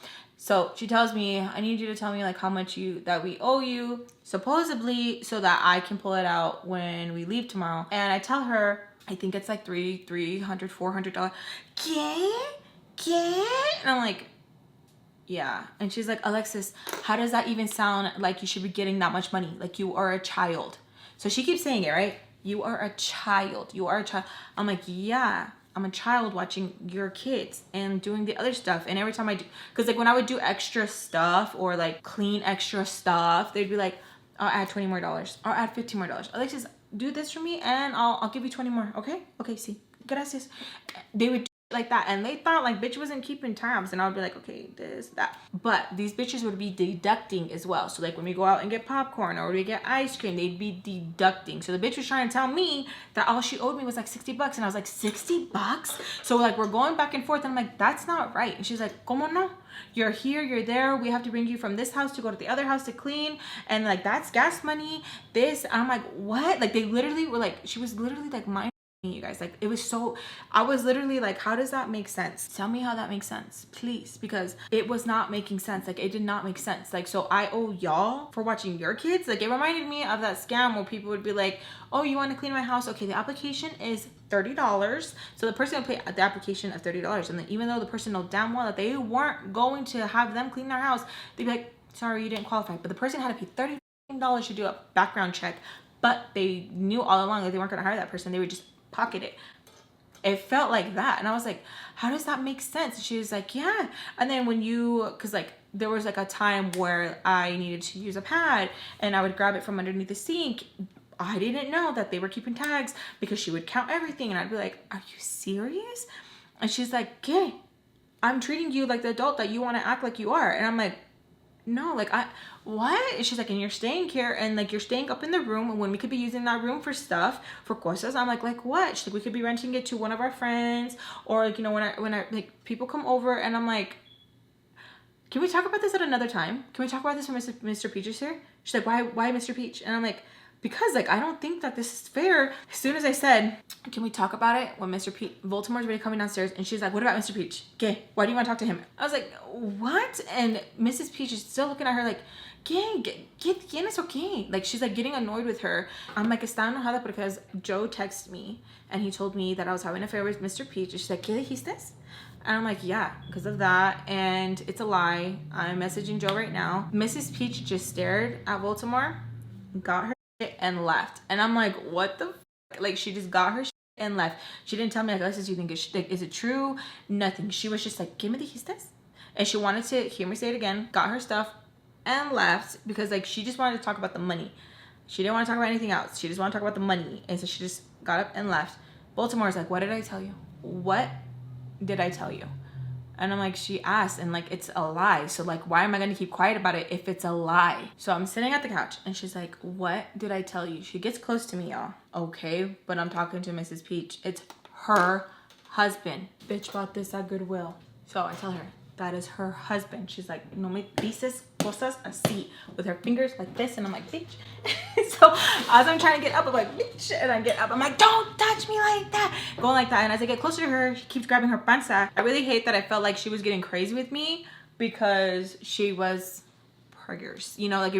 So she tells me, I need you to tell me like how much that we owe you, supposedly, so that I can pull it out when we leave tomorrow. And I tell her, I think it's like $300, $400. And I'm like, yeah. And she's like, Alexis, how does that even sound like you should be getting that much money? Like you are a child. So she keeps saying it, right? You are a child. You are a child. I'm like, yeah. I'm a child watching your kids and doing the other stuff. And every time I do, because like when I would do extra stuff or like clean extra stuff, they'd be like, I'll add $20 more. I'll add $15 more. Alexis, do this for me and I'll give you 20 more. Okay? Okay, see. Gracias. They would do like that, and they thought like bitch wasn't keeping tabs, and I would be like, okay, this, that. But these bitches would be deducting as well. So like when we go out and get popcorn or we get ice cream, they'd be deducting. So the bitch was trying to tell me that all she owed me was like $60, and I was like, $60? So like we're going back and forth, and I'm like, that's not right. And she's like, como no? You're here, you're there, we have to bring you from this house to go to the other house to clean, and like that's gas money, this. And I'm like, what? Like they literally were like, she was literally like you guys, like it was so, I was literally like, how does that make sense? Tell me how that makes sense, please, because it was not making sense. Like it did not make sense. Like, so I owe y'all for watching your kids. Like it reminded me of that scam where people would be like, oh, you want to clean my house? Okay, the application is $30. So the person would pay the application of $30, and then even though the person know damn well that they weren't going to have them clean their house, they'd be like, sorry, you didn't qualify. But the person had to pay $30 to do a background check, but they knew all along that they weren't going to hire that person. They would just pocket it. It felt like that, and I was like, how does that make sense? And she was like, yeah. And then when because like there was like a time where I needed to use a pad, and I would grab it from underneath the sink. I didn't know that they were keeping tags, because she would count everything, and I'd be like, are you serious? And she's like, okay, I'm treating you like the adult that you want to act like you are. And I'm like, no, like what? And she's like, and you're staying here, and like you're staying up in the room when we could be using that room for stuff, for cosas. I'm like what? She's like, we could be renting it to one of our friends, or like, when I like people come over. And I'm like, can we talk about this at another time? Can we talk about this when Mr. Peach is here? She's like, why Mr. Peach? And I'm like, because like I don't think that this is fair. As soon as I said, can we talk about it when Mr. Peach, Baltimore's already coming downstairs, and she's like, what about Mr. Peach? Okay, why do you want to talk to him? I was like, what? And Mrs. Peach is still looking at her like, ¿Quién es okay? Like she's like getting annoyed with her. I'm like, está enojada because Joe texted me and he told me that I was having an affair with Mr. Peach. And she's like, ¿Qué dijiste? And I'm like, yeah, because of that, and it's a lie. I'm messaging Joe right now. Mrs. Peach just stared at Baltimore, got her shit, and left. And I'm like, what the Like, she just got her shit and left. She didn't tell me, like, Alexis, you think it's, like, is it true? Nothing. She was just like, ¿qué me dijiste? And she wanted to hear me say it again, got her stuff, and left because, like, she just wanted to talk about the money. She didn't want to talk about anything else. She just wanted to talk about the money. And so she just got up and left. Baltimore's like, what did I tell you? What did I tell you? And I'm like, she asked, and like, it's a lie. So like, why am I gonna keep quiet about it if it's a lie? So I'm sitting at the couch and she's like, what did I tell you? She gets close to me, y'all. Okay, but I'm talking to Mrs. Peach. It's her husband. Bitch bought this at Goodwill. So I tell her, that is her husband. She's like, no me dices cosas así, with her fingers like this. And I'm like, bitch. So as I'm trying to get up, I'm like, bitch. And I get up, I'm like, don't touch me like that. Going like that. And as I get closer to her, she keeps grabbing her panza. I really hate that I felt like she was getting crazy with me because she was preggers. You know, like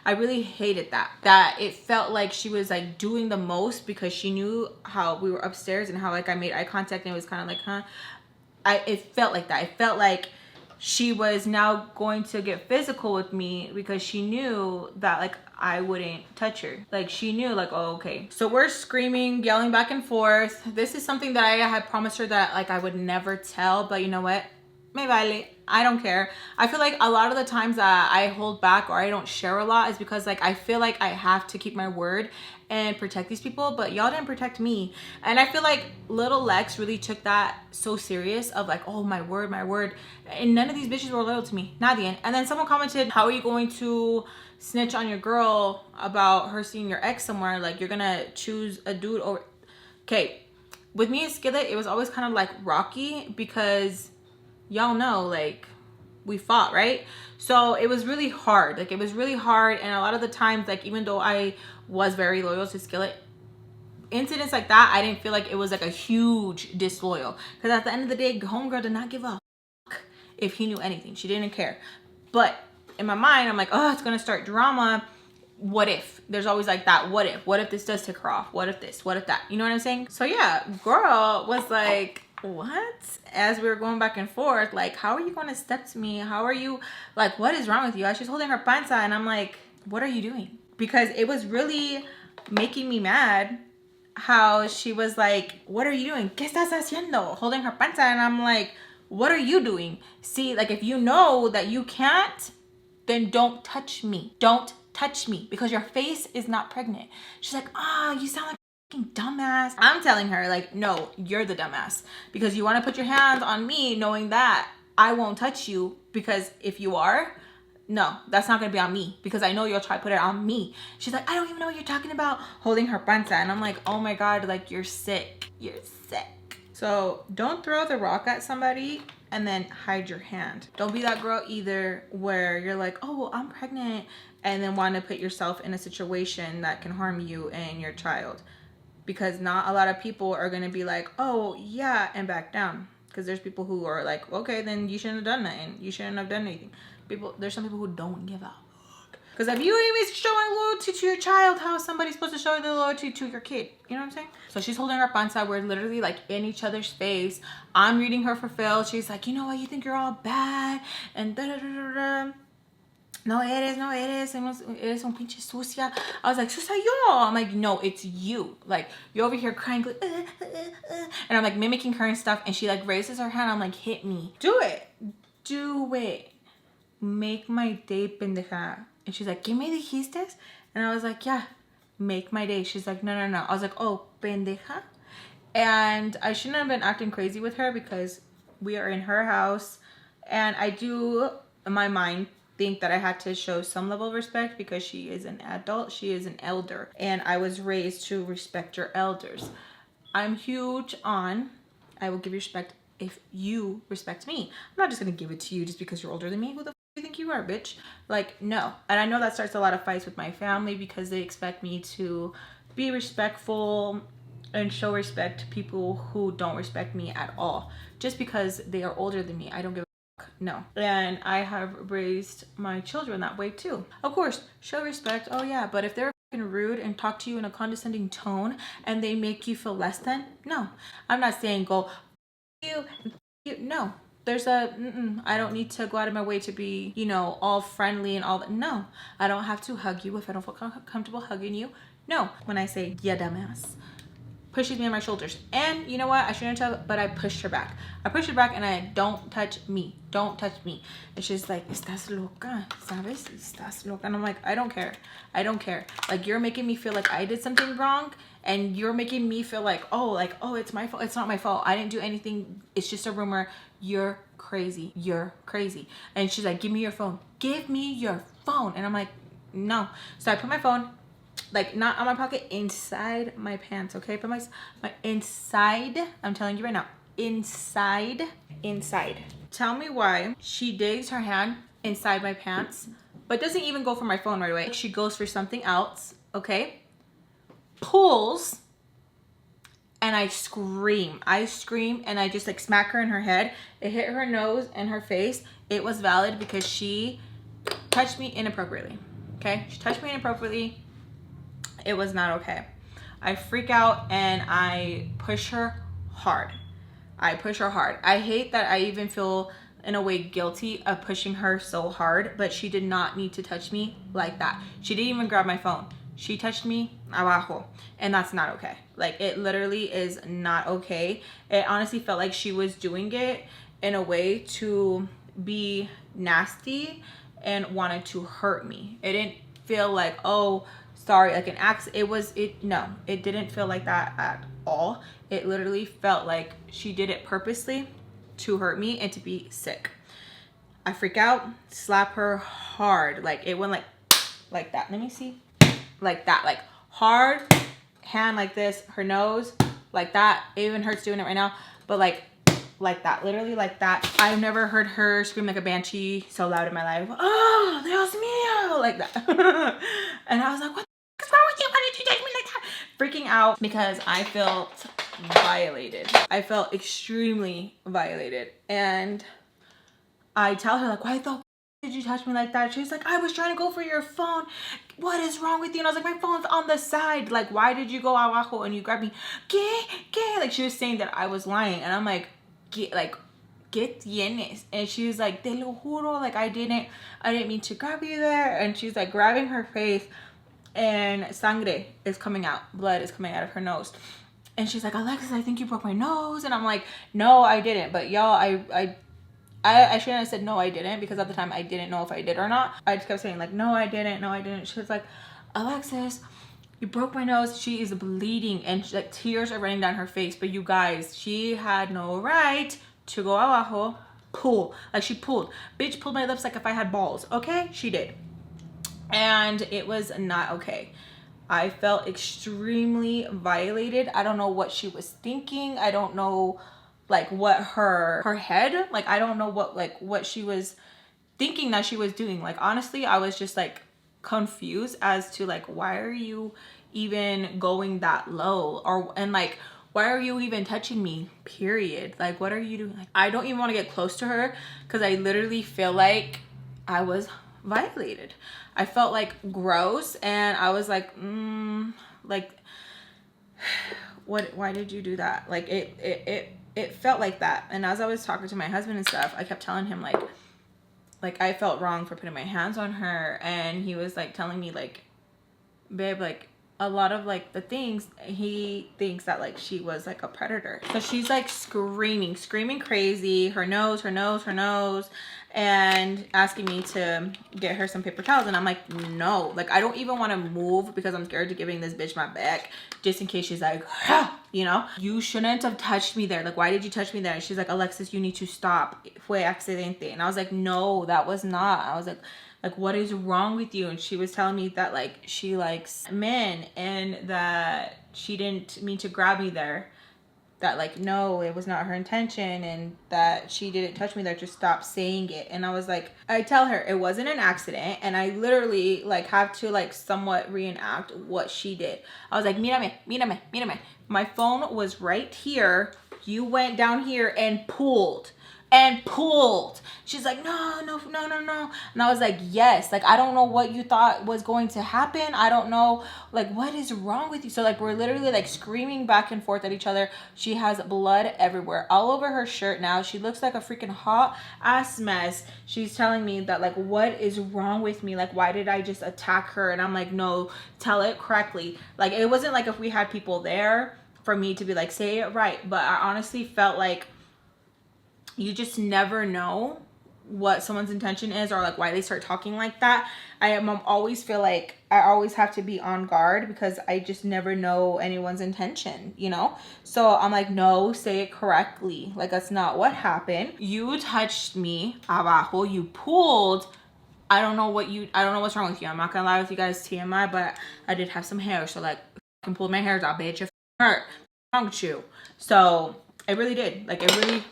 I really hated that it felt like she was like doing the most because she knew how we were upstairs and how like I made eye contact and it was kind of like, huh? It felt like that. It felt like she was now going to get physical with me because she knew that like I wouldn't touch her. Like she knew like, oh, okay. So we're screaming, yelling back and forth. This is something that I had promised her that like I would never tell, but you know what? Me vale. I don't care. I feel like a lot of the times that I hold back or I don't share a lot is because like I feel like I have to keep my word and protect these people, but y'all didn't protect me. And I feel like little Lex really took that so serious of like, oh, my word, my word. And none of these bitches were loyal to me. Nadie. And then someone commented, how are you going to snitch on your girl about her seeing your ex somewhere? Like you're gonna choose a dude over. Okay, with me and Skillet, it was always kind of like rocky because y'all know like we fought, right? So it was really hard. Like it was really hard. And a lot of the times, like even though I was very loyal to Skillet, incidents like that, I didn't feel like it was like a huge disloyal. Because at the end of the day, homegirl did not give a fuck if he knew anything. She didn't care. But in my mind, I'm like, oh, it's gonna start drama. What if? There's always like that what if? What if this does tick her off? What if this? What if that? You know what I'm saying? So yeah, girl was like, what? As we were going back and forth, like, how are you going to step to me? How are you, like, what is wrong with you? She's holding her panza and I'm like, what are you doing? Because it was really making me mad how she was like, what are you doing? ¿Qué estás haciendo? Holding her panza. And I'm like, what are you doing? See, like, if you know that you can't, then don't touch me. Don't touch me because your face is not pregnant. She's like, oh, you sound like dumbass. I'm telling her like, no, you're the dumbass because you want to put your hands on me knowing that I won't touch you, because if you are, no, that's not gonna be on me because I know you'll try to put it on me. She's like, I don't even know what you're talking about, holding her panza. And I'm like, oh my god, like you're sick. You're sick. So don't throw the rock at somebody and then hide your hand. Don't be that girl either where you're like, oh, well, I'm pregnant, and then want to put yourself in a situation that can harm you and your child. Because not a lot of people are going to be like, oh, yeah, and back down. Because there's people who are like, okay, then you shouldn't have done that, and you shouldn't have done anything. There's some people who don't give up. Because if you even showing loyalty to your child, how is somebody supposed to show the loyalty to your kid? You know what I'm saying? So she's holding her panza. We're literally like in each other's face. I'm reading her for Phil. She's like, you know what? You think you're all bad and da da da da da. No eres, eres un pinche sucia. I was like, sucia yo. I'm like, no, it's you. Like, you're over here crying, like, and I'm like mimicking her and stuff. And she like raises her hand. I'm like, hit me. Do it. Do it. Make my day, pendeja. And she's like, ¿qué me dijiste? And I was like, yeah, make my day. She's like, no, no, no. I was like, oh, pendeja. And I shouldn't have been acting crazy with her because we are in her house. And I do, in my mind, think that I had to show some level of respect because she is an adult, she is an elder, and I was raised to respect your elders. I'm huge on, I will give you respect if you respect me. I'm not just gonna give it to you just because you're older than me. Who the f do you think you are, bitch? Like, no. And I know that starts a lot of fights with my family because they expect me to be respectful and show respect to people who don't respect me at all just because they are older than me. I don't give no. And I have raised my children that way too. Of course, show respect. Oh yeah, but if they're fucking rude and talk to you in a condescending tone and they make you feel less than, no. I'm not saying go you. No. There's a I don't need to go out of my way to be, you know, all friendly and all that. No. I don't have to hug you if I don't feel comfortable hugging you. No. When I say yeah, dumbass, pushes me on my shoulders. And you know what? I shouldn't have, but I pushed her back. I pushed her back and I, don't touch me. Don't touch me. And she's like, estás loca, sabes? Estás loca. And I'm like, I don't care. I don't care. Like, you're making me feel like I did something wrong. And you're making me feel like, oh, it's my fault. It's not my fault. I didn't do anything. It's just a rumor. You're crazy. You're crazy. And she's like, give me your phone. Give me your phone. And I'm like, no. So I put my phone, like, not on my pocket, inside my pants, okay? Put my inside, I'm telling you right now, inside. Tell me why she digs her hand inside my pants, but doesn't even go for my phone right away. She goes for something else, okay? Pulls, and I scream. And I just like smack her in her head. It hit her nose and her face. It was valid because she touched me inappropriately, okay? She touched me inappropriately. It was not okay. I freak out and I push her hard. I hate that I even feel in a way guilty of pushing her so hard, but she did not need to touch me like that. She didn't even grab my phone. She touched me abajo, and that's not okay. Like, it literally is not okay. It honestly felt like she was doing it in a way to be nasty and wanted to hurt me. It didn't feel like, oh, sorry, like an accident. No, it didn't feel like that at all. It literally felt like she did it purposely to hurt me and to be sick. I freak out, slap her hard. Like, it went like that. Let me see. Like that, like hard, hand like this, her nose, like that. It even hurts doing it right now, but like that, literally like that. I've never heard her scream like a banshee so loud in my life. Oh, Dios mío, like that. And I was like, what the fuck is wrong with you? Why did you take me like that? Freaking out because I felt violated. I felt extremely violated. And I tell her, like, why the did you touch me like that? She's like, I was trying to go for your phone. What is wrong with you? And I was like, my phone's on the side. Like, why did you go abajo and you grabbed me? ¿Qué? Like, she was saying that I was lying. And I'm like, ¿qué tienes? And she was like, te lo juro, like, I didn't mean to grab you there. And she's like grabbing her face and sangre is coming out. Blood is coming out of her nose. And she's like, Alexis, I think you broke my nose. And I'm like, no, I didn't. But y'all, I shouldn't have said no, I didn't, because at the time I didn't know if I did or not. I just kept saying like, no, I didn't. She was like, Alexis, you broke my nose. She is bleeding and like tears are running down her face. But you guys, she had no right to go abajo, pull. Like, she pulled. Bitch pulled my lips like if I had balls. Okay, she did. And it was not okay. I felt extremely violated. I don't know what she was thinking. I don't know like what her head, like, I don't know what she was thinking that she was doing. Like, honestly, I was just like confused as to like, why are you even going that low? And like, why are you even touching me, period? Like, what are you doing? Like, I don't even want to get close to her because I literally feel like I was violated. I felt like gross, and I was like, like, why did you do that? Like, it felt like that. And as I was talking to my husband and stuff, I kept telling him like I felt wrong for putting my hands on her. And he was like telling me like, babe, like a lot of like the things, he thinks that like she was like a predator. So she's like screaming crazy, her nose, and asking me to get her some paper towels. And I'm like, no, like I don't even want to move because I'm scared of giving this bitch my back just in case she's like, ah, you know, you shouldn't have touched me there. Like, why did you touch me there? And she's like, Alexis, you need to stop. Fue accidente. And I was like, no, that was not. I was like, what is wrong with you? And she was telling me that like she likes men and that she didn't mean to grab me there. That like, no, it was not her intention, and that she didn't touch me there. Just stop saying it. And I was like, I tell her it wasn't an accident, and I literally like have to like somewhat reenact what she did. I was like, mírame. My phone was right here. You went down here and pulled. She's like, no. And I was like, yes. Like, I don't know what you thought was going to happen. I don't know, like, what is wrong with you? So like, we're literally like screaming back and forth at each other. She has blood everywhere, all over her shirt now. She looks like a freaking hot ass mess. She's telling me that like, what is wrong with me? Like, why did I just attack her? And I'm like, no, tell it correctly. Like, it wasn't like if we had people there for me to be like, say it right. But I honestly felt like you just never know what someone's intention is, or like why they start talking like that. I always feel like I always have to be on guard because I just never know anyone's intention, you know? So I'm like, no, say it correctly. Like, that's not what happened. You touched me abajo, you pulled. I don't know what's wrong with you. I'm not gonna lie with you guys, TMI, but I did have some hair. So like, I can pull my hair out, bitch. It hurt. What's wrong with you? So it really did. Like, it really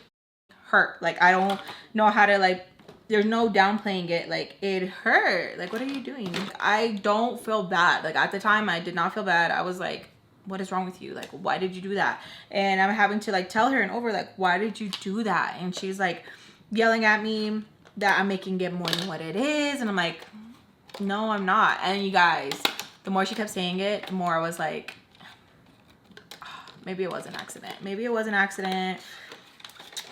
hurt. Like, I don't know how to, like, there's no downplaying it. Like, it hurt. Like, what are you doing? I don't feel bad. Like, at the time, I did not feel bad. I was like, what is wrong with you? Like, why did you do that? And I'm having to like tell her and over, like, why did you do that? And she's like yelling at me that I'm making it more than what it is. And I'm like, no, I'm not. And you guys, the more she kept saying it, the more I was like, maybe it was an accident. Maybe it was an accident.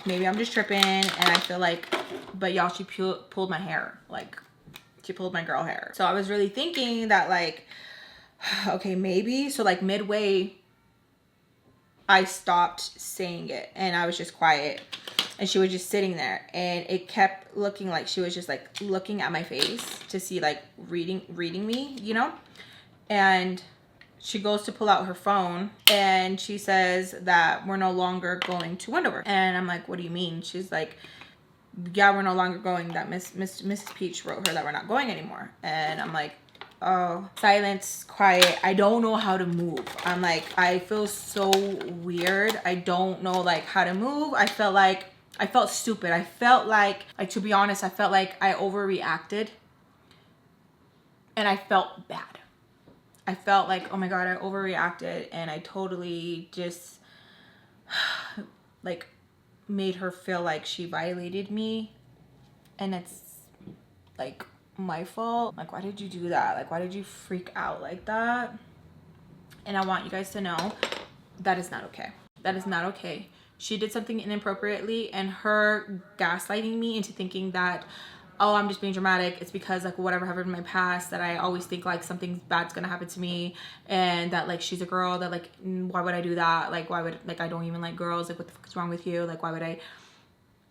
Maybe I'm just tripping. And I feel like, but y'all, she pulled my hair. Like, she pulled my girl hair. So I was really thinking that, like, okay, maybe. So like midway, I stopped saying it and I was just quiet. And she was just sitting there, and it kept looking like she was just like looking at my face to see, like, reading me, you know? And she goes to pull out her phone and she says that we're no longer going to Wendover. And I'm like, what do you mean? She's like, yeah, we're no longer going. That Mrs. Peach wrote her that we're not going anymore. And I'm like, oh, silence, quiet. I don't know how to move. I'm like, I feel so weird. I don't know like how to move. I felt stupid. I felt like to be honest, I felt like I overreacted and I felt bad. I felt like, oh my God, I overreacted and I totally just like made her feel like she violated me, and it's like my fault. Like, why did you do that? Like, why did you freak out like that? And I want you guys to know that is not okay. That is not okay. She did something inappropriately, and her gaslighting me into thinking that, oh, I'm just being dramatic. It's because like whatever happened in my past that I always think like something bad's gonna happen to me, and that like she's a girl, that like why would I do that? Like, why would, like, I don't even like girls. Like, what the fuck is wrong with you? Like, why would I?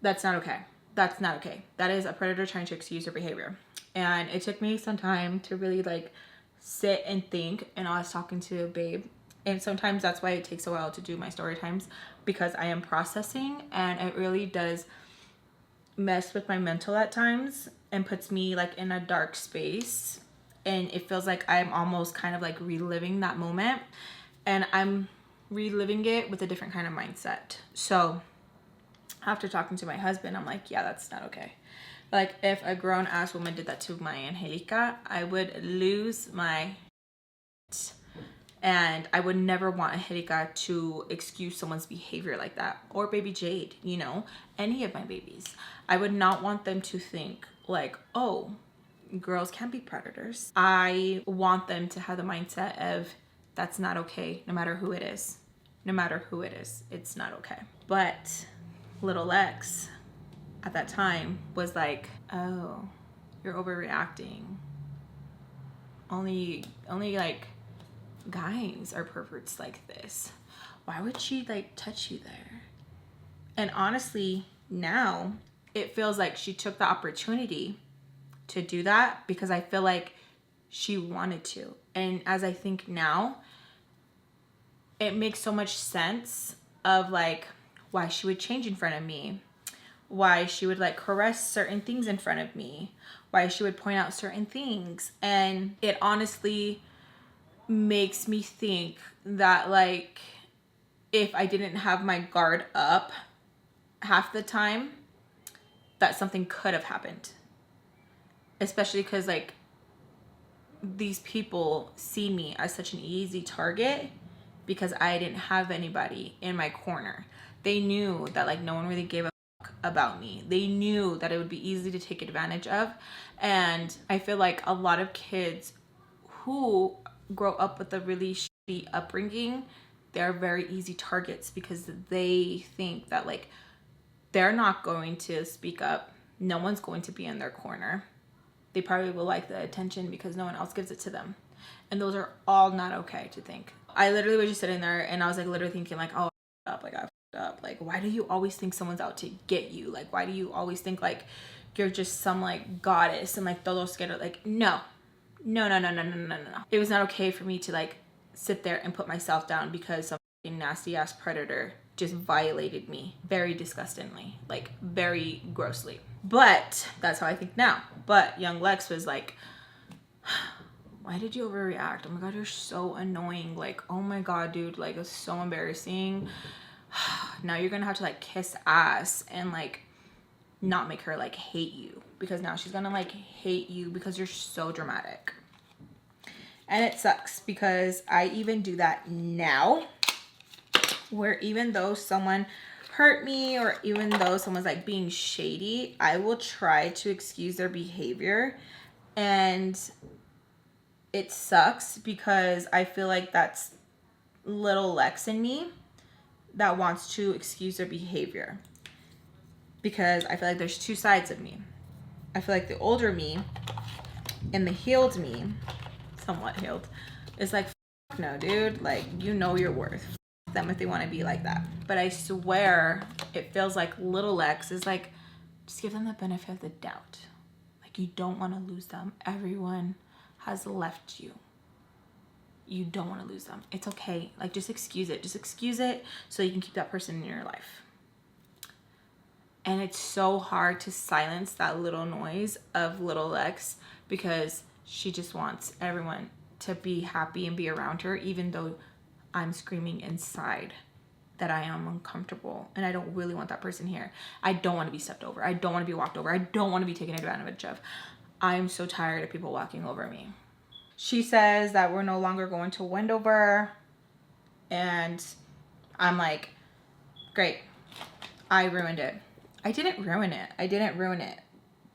That's not okay. That's not okay. That is a predator trying to excuse her behavior. And it took me some time to really like sit and think. And I was talking to Babe, and sometimes that's why it takes a while to do my story times, because I am processing, and it really does mess with my mental at times and puts me like in a dark space, and it feels like I'm almost kind of like reliving that moment, and I'm reliving it with a different kind of mindset. So after talking to my husband, I'm like, yeah, that's not okay. Like, if a grown ass woman did that to my Angelica, I would lose my shit. And I would never want Angelica to excuse someone's behavior like that, or baby Jade, you know, any of my babies. I would not want them to think like, oh, girls can't be predators. I want them to have the mindset of, that's not okay, no matter who it is. No matter who it is, it's not okay. But little Lex at that time was like, oh, you're overreacting. Only like guys are perverts like this. Why would she like touch you there? And honestly, now it feels like she took the opportunity to do that because I feel like she wanted to. And as I think now, it makes so much sense of like why she would change in front of me, why she would like caress certain things in front of me, why she would point out certain things. And it honestly makes me think that like if I didn't have my guard up half the time, that something could have happened. Especially because like these people see me as such an easy target because I didn't have anybody in my corner. They knew that like no one really gave a fuck about me. They knew that it would be easy to take advantage of. And I feel like a lot of kids who grow up with a really shitty upbringing, they're very easy targets because they think that like they're not going to speak up. No one's going to be in their corner. They probably will like the attention because no one else gives it to them. And those are all not okay to think. I literally was just sitting there and I was like literally thinking like, oh, I f***ed up, like I f***ed up. Like, why do you always think someone's out to get you? Like, why do you always think like you're just some like goddess and like todo scared? Like, no. It was not okay for me to like sit there and put myself down because some nasty ass predator just violated me very disgustingly, like very grossly. But that's how I think now. But young Lex was like, why did you overreact? Oh my god, you're so annoying. Like, oh my god, dude, like it's so embarrassing. Now you're gonna have to like kiss ass and like not make her like hate you, because now she's gonna like hate you because you're so dramatic. And it sucks because I even do that now, where even though someone hurt me or even though someone's like being shady, I will try to excuse their behavior. And it sucks because I feel like that's little Lex in me that wants to excuse their behavior, because I feel like there's two sides of me. I feel like the older me and the healed me, somewhat healed, is like, no, dude, like, you know your worth. Them if they want to be like that. But I swear it feels like little Lex is like, just give them the benefit of the doubt. Like, you don't want to lose them. Everyone has left you. You don't want to lose them. It's okay. Like, just excuse it. Just excuse it so you can keep that person in your life. And it's so hard to silence that little noise of little Lex, because she just wants everyone to be happy and be around her, even though I'm screaming inside that I am uncomfortable and I don't really want that person here. I don't want to be stepped over. I don't want to be walked over. I don't want to be taken advantage of. I'm so tired of people walking over me. She says that we're no longer going to Wendover, and I'm like, great. I ruined it. I didn't ruin it. I didn't ruin it.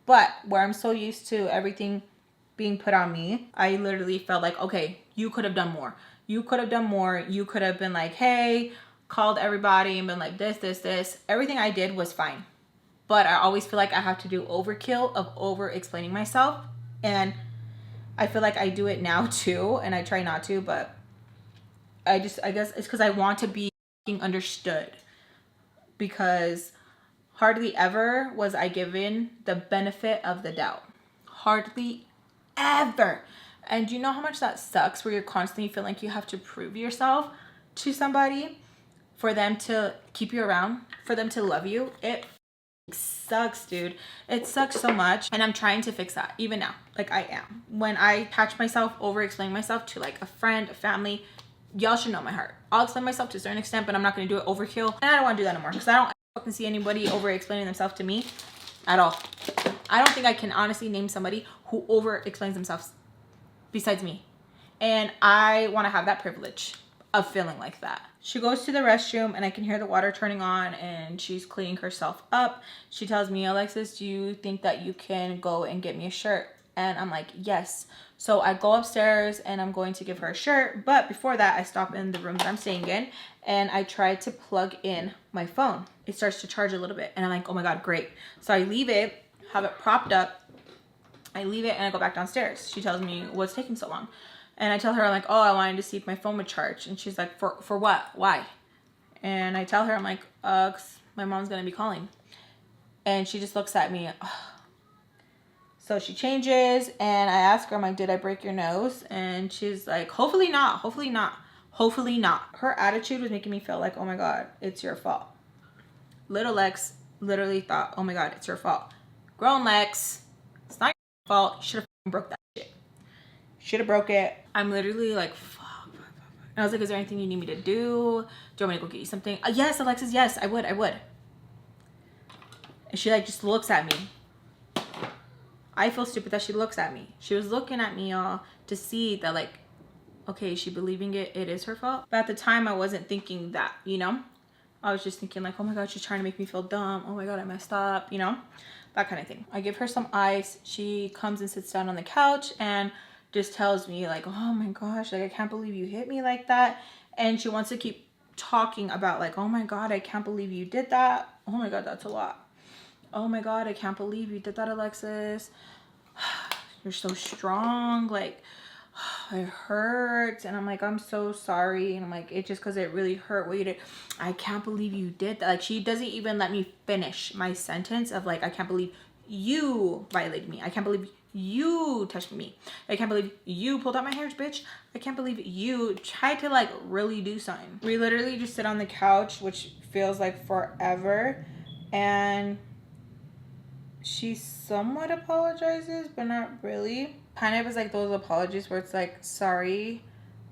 But where I'm so used to everything being put on me, I literally felt like, okay, you could have done more. You could have done more. You could have been like, hey, called everybody and been like this. Everything I did was fine. But I always feel like I have to do overkill of over explaining myself. And I feel like I do it now too. And I try not to, but I guess it's because I want to be understood. Because hardly ever was I given the benefit of the doubt. Hardly ever. And you know how much that sucks, where you're constantly feeling like you have to prove yourself to somebody for them to keep you around, for them to love you? It sucks, dude. It sucks so much. And I'm trying to fix that even now. Like, I am. When I catch myself over explaining myself to like a friend, a family, y'all should know my heart. I'll explain myself to a certain extent, but I'm not going to do it overkill. And I don't want to do that anymore, because I don't fucking see anybody over explaining themselves to me at all. I don't think I can honestly name somebody who over explains themselves besides me. And I want to have that privilege of feeling like that. She goes to the restroom and I can hear the water turning on and she's cleaning herself up. She tells me, Alexis, do you think that you can go and get me a shirt? And I'm like, yes. So I go upstairs and I'm going to give her a shirt. But before that, I stop in the room that I'm staying in and I try to plug in my phone. It starts to charge a little bit and I'm like, oh my God, great. So I leave it, have it propped up. I leave it and I go back downstairs. She tells me, what's taking so long? And I tell her, I'm like, oh, I wanted to see if my phone would charge. And she's like, for what? Why? And I tell her, I'm like, 'cause my mom's gonna be calling. And she just looks at me. So she changes and I ask her, I'm like, did I break your nose? And she's like, hopefully not, hopefully not, hopefully not. Her attitude was making me feel like, oh my God, it's your fault. Little Lex literally thought, oh my God, it's your fault. Grown Lex, it's not your fault. You should have broke that shit. Should have broke it. I'm literally like, fuck. And I was like, is there anything you need me to do? Do you want me to go get you something? Yes, Alexis, yes, I would. And she like just looks at me. I feel stupid that she looks at me. She was looking at me, y'all, to see that like, okay, is she believing it is her fault? But at the time, I wasn't thinking that, you know? I was just thinking like, oh my God, she's trying to make me feel dumb. Oh my God, I messed up, you know? That kind of thing. I give her some ice. She comes and sits down on the couch and just tells me like, oh my gosh, like I can't believe you hit me like that. And she wants to keep talking about like, oh my God, I can't believe you did that. Oh my God, that's a lot. Oh my God, I can't believe you did that, Alexis. You're so strong. Like, it hurts. And I'm like, I'm so sorry. And I'm like, it's just because it really hurt what you did. I can't believe you did that. Like, she doesn't even let me finish my sentence of like, I can't believe you violated me. I can't believe you touched me. I can't believe you pulled out my hair, bitch. I can't believe you tried to like really do something. We literally just sit on the couch, which feels like forever. And she somewhat apologizes, but not really. Kind of is like those apologies where it's like, sorry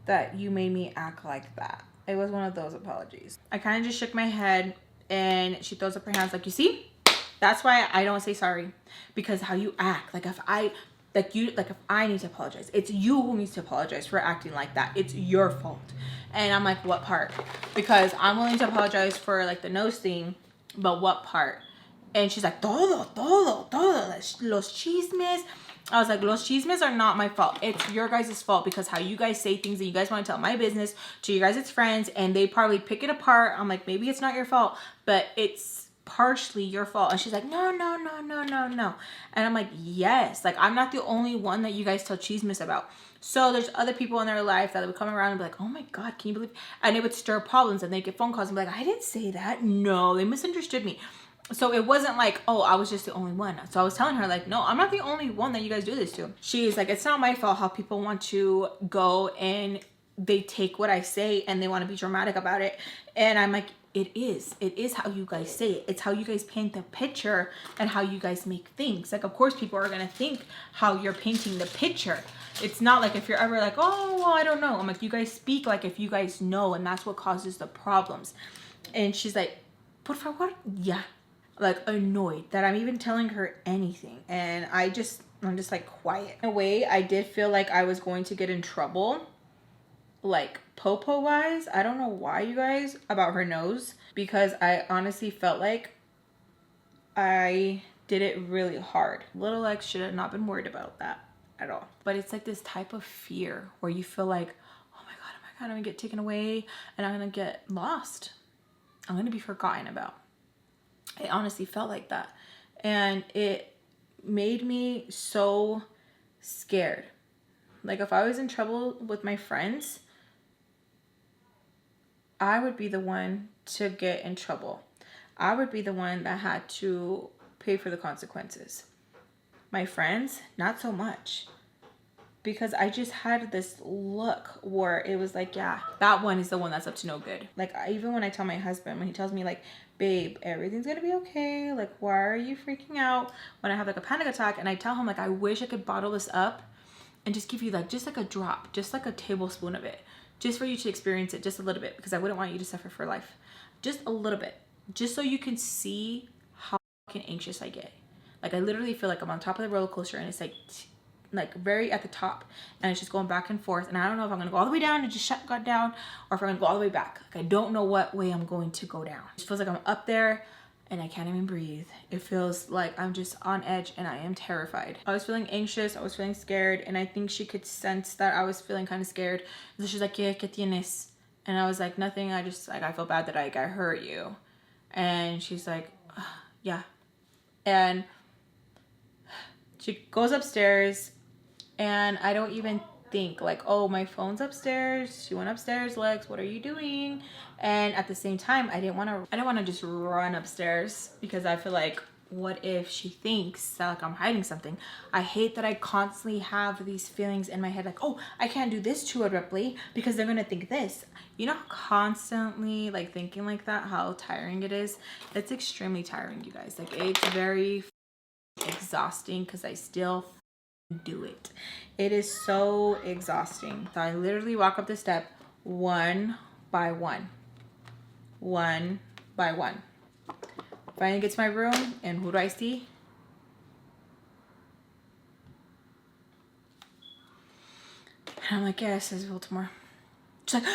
that you made me act like that. It was one of those apologies. I kind of just shook my head, and she throws up her hands like, you see? That's why I don't say sorry, because how you act. Like if I need to apologize, it's you who needs to apologize for acting like that. It's your fault. And I'm like, what part? Because I'm willing to apologize for like the nose thing, but what part? And she's like, todo, los chismes. I was like, los chismes are not my fault. It's your guys' fault, because how you guys say things and you guys want to tell my business to you guys' friends, and they probably pick it apart. I'm like, maybe it's not your fault, but it's partially your fault. And she's like, no. And I'm like, yes, like I'm not the only one that you guys tell chismes about. So there's other people in their life that would come around and be like, oh my God, can you believe? And it would stir problems, and they'd get phone calls and be like, I didn't say that. No, they misunderstood me. So it wasn't like, oh, I was just the only one. So I was telling her like, no, I'm not the only one that you guys do this to. She's like, it's not my fault how people want to go and they take what I say and they want to be dramatic about it. And I'm like, it is how you guys say it. It's how you guys paint the picture and how you guys make things. Like, of course people are going to think how you're painting the picture. It's not like if you're ever like, oh, well, I don't know. I'm like, you guys speak like if you guys know, and that's what causes the problems. And she's like, por favor, yeah. Like annoyed that I'm even telling her anything. And I'm just like quiet. In a way, I did feel like I was going to get in trouble, like popo wise. I don't know why, you guys, about her nose, because I honestly felt like I did it really hard. Little X should have not been worried about that at all. But it's like this type of fear where you feel like, oh my God, I'm gonna get taken away and I'm gonna get lost. I'm gonna be forgotten about. It honestly felt like that. And it made me so scared. Like if I was in trouble with my friends, I would be the one to get in trouble. I would be the one that had to pay for the consequences. My friends, not so much. Because I just had this look where it was like, yeah, that one is the one that's up to no good. Like, even when I tell my husband, when he tells me like, babe, everything's gonna be okay. Like, why are you freaking out? When I have like a panic attack, and I tell him like, I wish I could bottle this up and just give you like, just like a drop, just like a tablespoon of it, just for you to experience it just a little bit, because I wouldn't want you to suffer for life. Just a little bit, just so you can see how fucking anxious I get. Like, I literally feel like I'm on top of the roller coaster, and it's like very at the top, and it's just going back and forth, and I don't know if I'm gonna go all the way down and just shut God down, or if I'm gonna go all the way back. Like, I don't know what way I'm going to go down. It feels like I'm up there and I can't even breathe. It feels like I'm just on edge and I am terrified. I was feeling anxious, I was feeling scared, and I think she could sense that I was feeling kind of scared. So she's like, ¿Qué tienes? And I was like, nothing, I just like, I feel bad that I hurt you. And she's like, yeah. And she goes upstairs, and I don't even think like, oh, my phone's upstairs. She went upstairs. Lex, what are you doing? And at the same time, I didn't want to just run upstairs, because I feel like, what if she thinks that like I'm hiding something? I hate that I constantly have these feelings in my head like, oh, I can't do this too abruptly because they're gonna think this. You know, constantly like thinking like that, how tiring it is. It's extremely tiring, you guys. Like, it's very exhausting, because I still do it. It is so exhausting. So I literally walk up the step one by one. Finally get to my room, and who do I see? And I'm like, yes, this is Baltimore. She's like,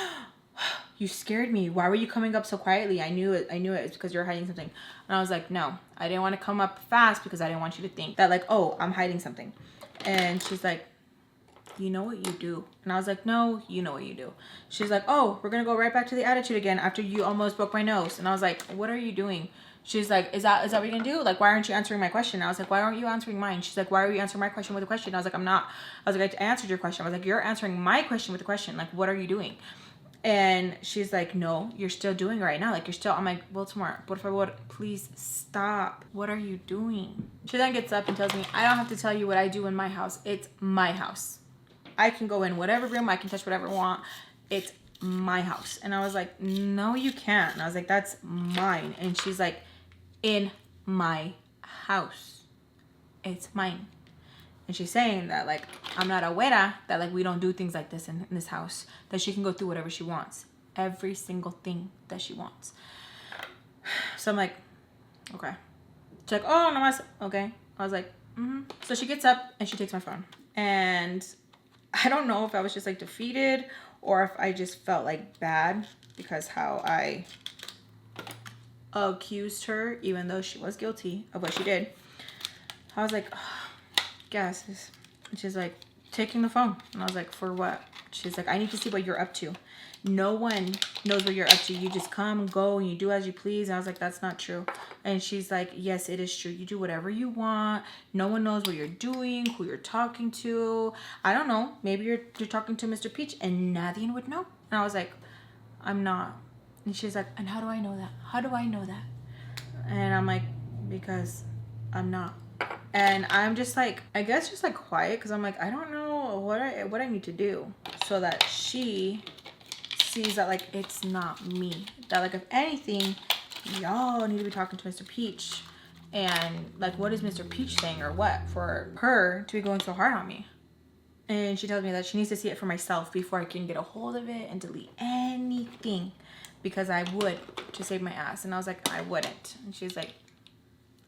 you scared me. Why were you coming up so quietly? I knew it. It's because you're hiding something. And I was like, no, I didn't want to come up fast because I didn't want you to think that like, oh, I'm hiding something. And she's like, you know what you do. And I was like, no, you know what you do. She's like, oh, we're gonna go right back to the attitude again after you almost broke my nose. And I was like, what are you doing? She's like, is that what you're gonna do? Like, why aren't you answering my question? And I was like, why aren't you answering mine? She's like, why are you answering my question with a question? I was like, I'm not. I was like, I answered your question. I was like, you're answering my question with a question. Like, what are you doing? And she's like, no, you're still doing it right now. Like, you're still, I'm like, Baltimore, por favor, please stop. What are you doing? She then gets up and tells me, I don't have to tell you what I do in my house. It's my house. I can go in whatever room. I can touch whatever I want. It's my house. And I was like, no, you can't. And I was like, that's mine. And she's like, in my house. It's mine. And she's saying that, like, I'm not aware that, like, we don't do things like this in this house. That she can go through whatever she wants. Every single thing that she wants. So I'm like, okay. She's like, oh, no, okay. I was like, So she gets up and she takes my phone. And I don't know if I was just, like, defeated or if I just felt, like, bad because how I accused her, even though she was guilty of what she did. I was like, oh, guess. And she's like, taking the phone. And I was like, for what? She's like, I need to see what you're up to. No one knows what you're up to. You just come, go, and you do as you please. And I was like, that's not true. And she's like, yes, it is true. You do whatever you want. No one knows what you're doing, who you're talking to. I don't know. Maybe you're talking to Mr. Peach and Nadine would know. And I was like, I'm not. And she's like, and how do I know that? How do I know that? And I'm like, because I'm not. And I'm just like, I guess just like quiet because I'm like, I don't know what I need to do so that she sees that like it's not me. That like if anything, y'all need to be talking to Mr. Peach. And like, what is Mr. Peach saying or what for her to be going so hard on me? And she tells me that she needs to see it for myself before I can get a hold of it and delete anything because I would to save my ass. And I was like, I wouldn't. And she's like,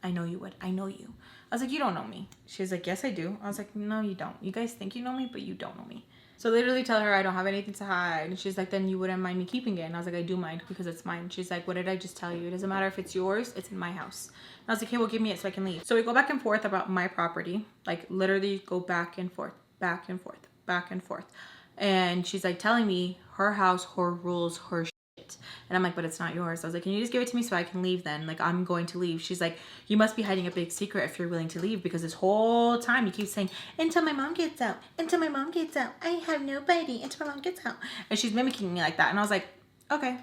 I know you would. I know you. I was like, you don't know me. She's like, yes, I do. I was like, no, you don't. You guys think you know me, but you don't know me. So literally tell her I don't have anything to hide. And she's like, then you wouldn't mind me keeping it. And I was like, I do mind because it's mine. She's like, what did I just tell you? It doesn't matter if it's yours. It's in my house. And I was like, okay, well, give me it so I can leave. So we go back and forth about my property. Like literally go back and forth, back and forth, back and forth. And she's like telling me her house, her rules, her shit. And I'm like, but it's not yours. I was like, can you just give it to me so I can leave then? Like, I'm going to leave. She's like, you must be hiding a big secret if you're willing to leave because this whole time you keep saying, until my mom gets out, until my mom gets out, I have nobody until my mom gets out. And she's mimicking me like that. And I was like, okay.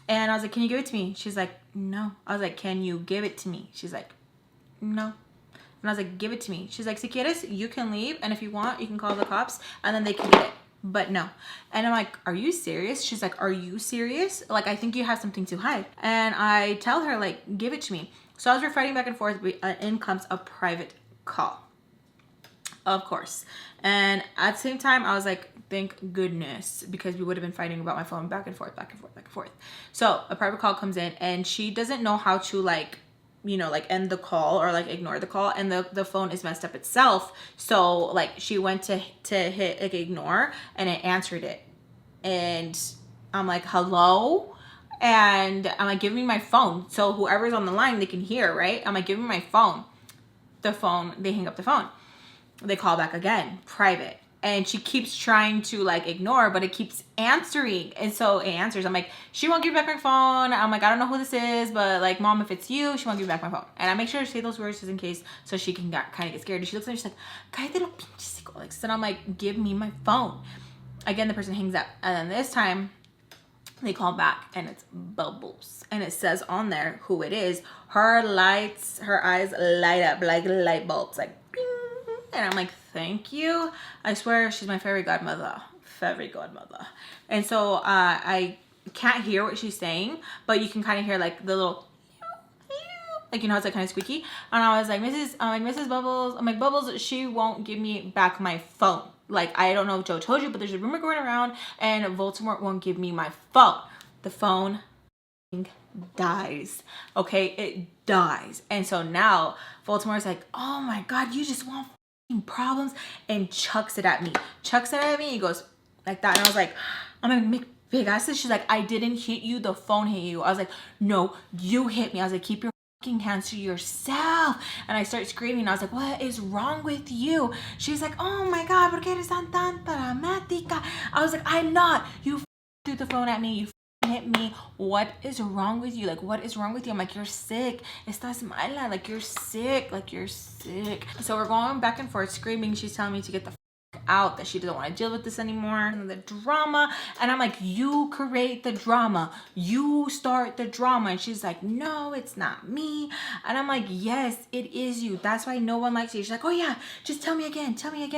And I was like, can you give it to me? She's like, no. I was like, can you give it to me? She's like, no. And I was like, give it to me. She's like, si quieres, you can leave. And if you want, you can call the cops and then they can get it. But no. And I'm like, are you serious? She's like, are you serious? Like, I think you have something to hide. And I tell her, like, give it to me. So as we're fighting back and forth, in comes a private call. Of course. And at the same time, I was like, thank goodness, because we would have been fighting about my phone back and forth, back and forth, back and forth. So a private call comes in and she doesn't know how to like, you know, like end the call or like ignore the call, and the phone is messed up itself. So like she went to hit like ignore and it answered it. And I'm like, hello? And I'm like, give me my phone. So whoever's on the line, they can hear, right? I'm like, give me my phone. The phone, they hang up the phone. They call back again, private. And she keeps trying to like ignore, but it keeps answering. And so it answers. I'm like, she won't give me back my phone. I'm like, I don't know who this is, but like, mom, if it's you, she won't give me back my phone. And I make sure to say those words just in case so she can kind of get scared. And she looks at me, she's like, cállate los pinches psicólogos. And I'm like, give me my phone. Again, the person hangs up. And then this time they call back and it's Bubbles. And it says on there who it is. Her eyes light up like light bulbs, like bing. And I'm like, thank you. I swear she's my fairy godmother. Fairy godmother. And so I can't hear what she's saying, but you can kind of hear like the little, like, you know, it's like kind of squeaky. And I was like, Mrs. Bubbles, I'm like, Bubbles, she won't give me back my phone. Like, I don't know if Joe told you, but there's a rumor going around and Voldemort won't give me my phone. The phone dies. Okay, it dies. And so now Voldemort's like, oh my God, you just want problems, and chucks it at me. He goes like that. And I was like, I'm gonna make big asses. She's like, I didn't hit you, the phone hit you. I was like, no, you hit me. I was like, keep your hands to yourself. And I start screaming. I was like, what is wrong with you? She's like, oh my God, ¿por qué eres tan dramática? I was like, I'm not. You threw the phone at me. You hit me. What is wrong with you? Like, what is wrong with you? I'm like, you're sick. Estás mala. Like, you're sick. Like, you're sick. So we're going back and forth screaming. She's telling me to get the out, that she doesn't want to deal with this anymore, and the drama. And I'm like, you create the drama, you start the drama. And she's like, no, it's not me. And I'm like, yes, it is you. That's why no one likes you. She's like, oh yeah, just tell me again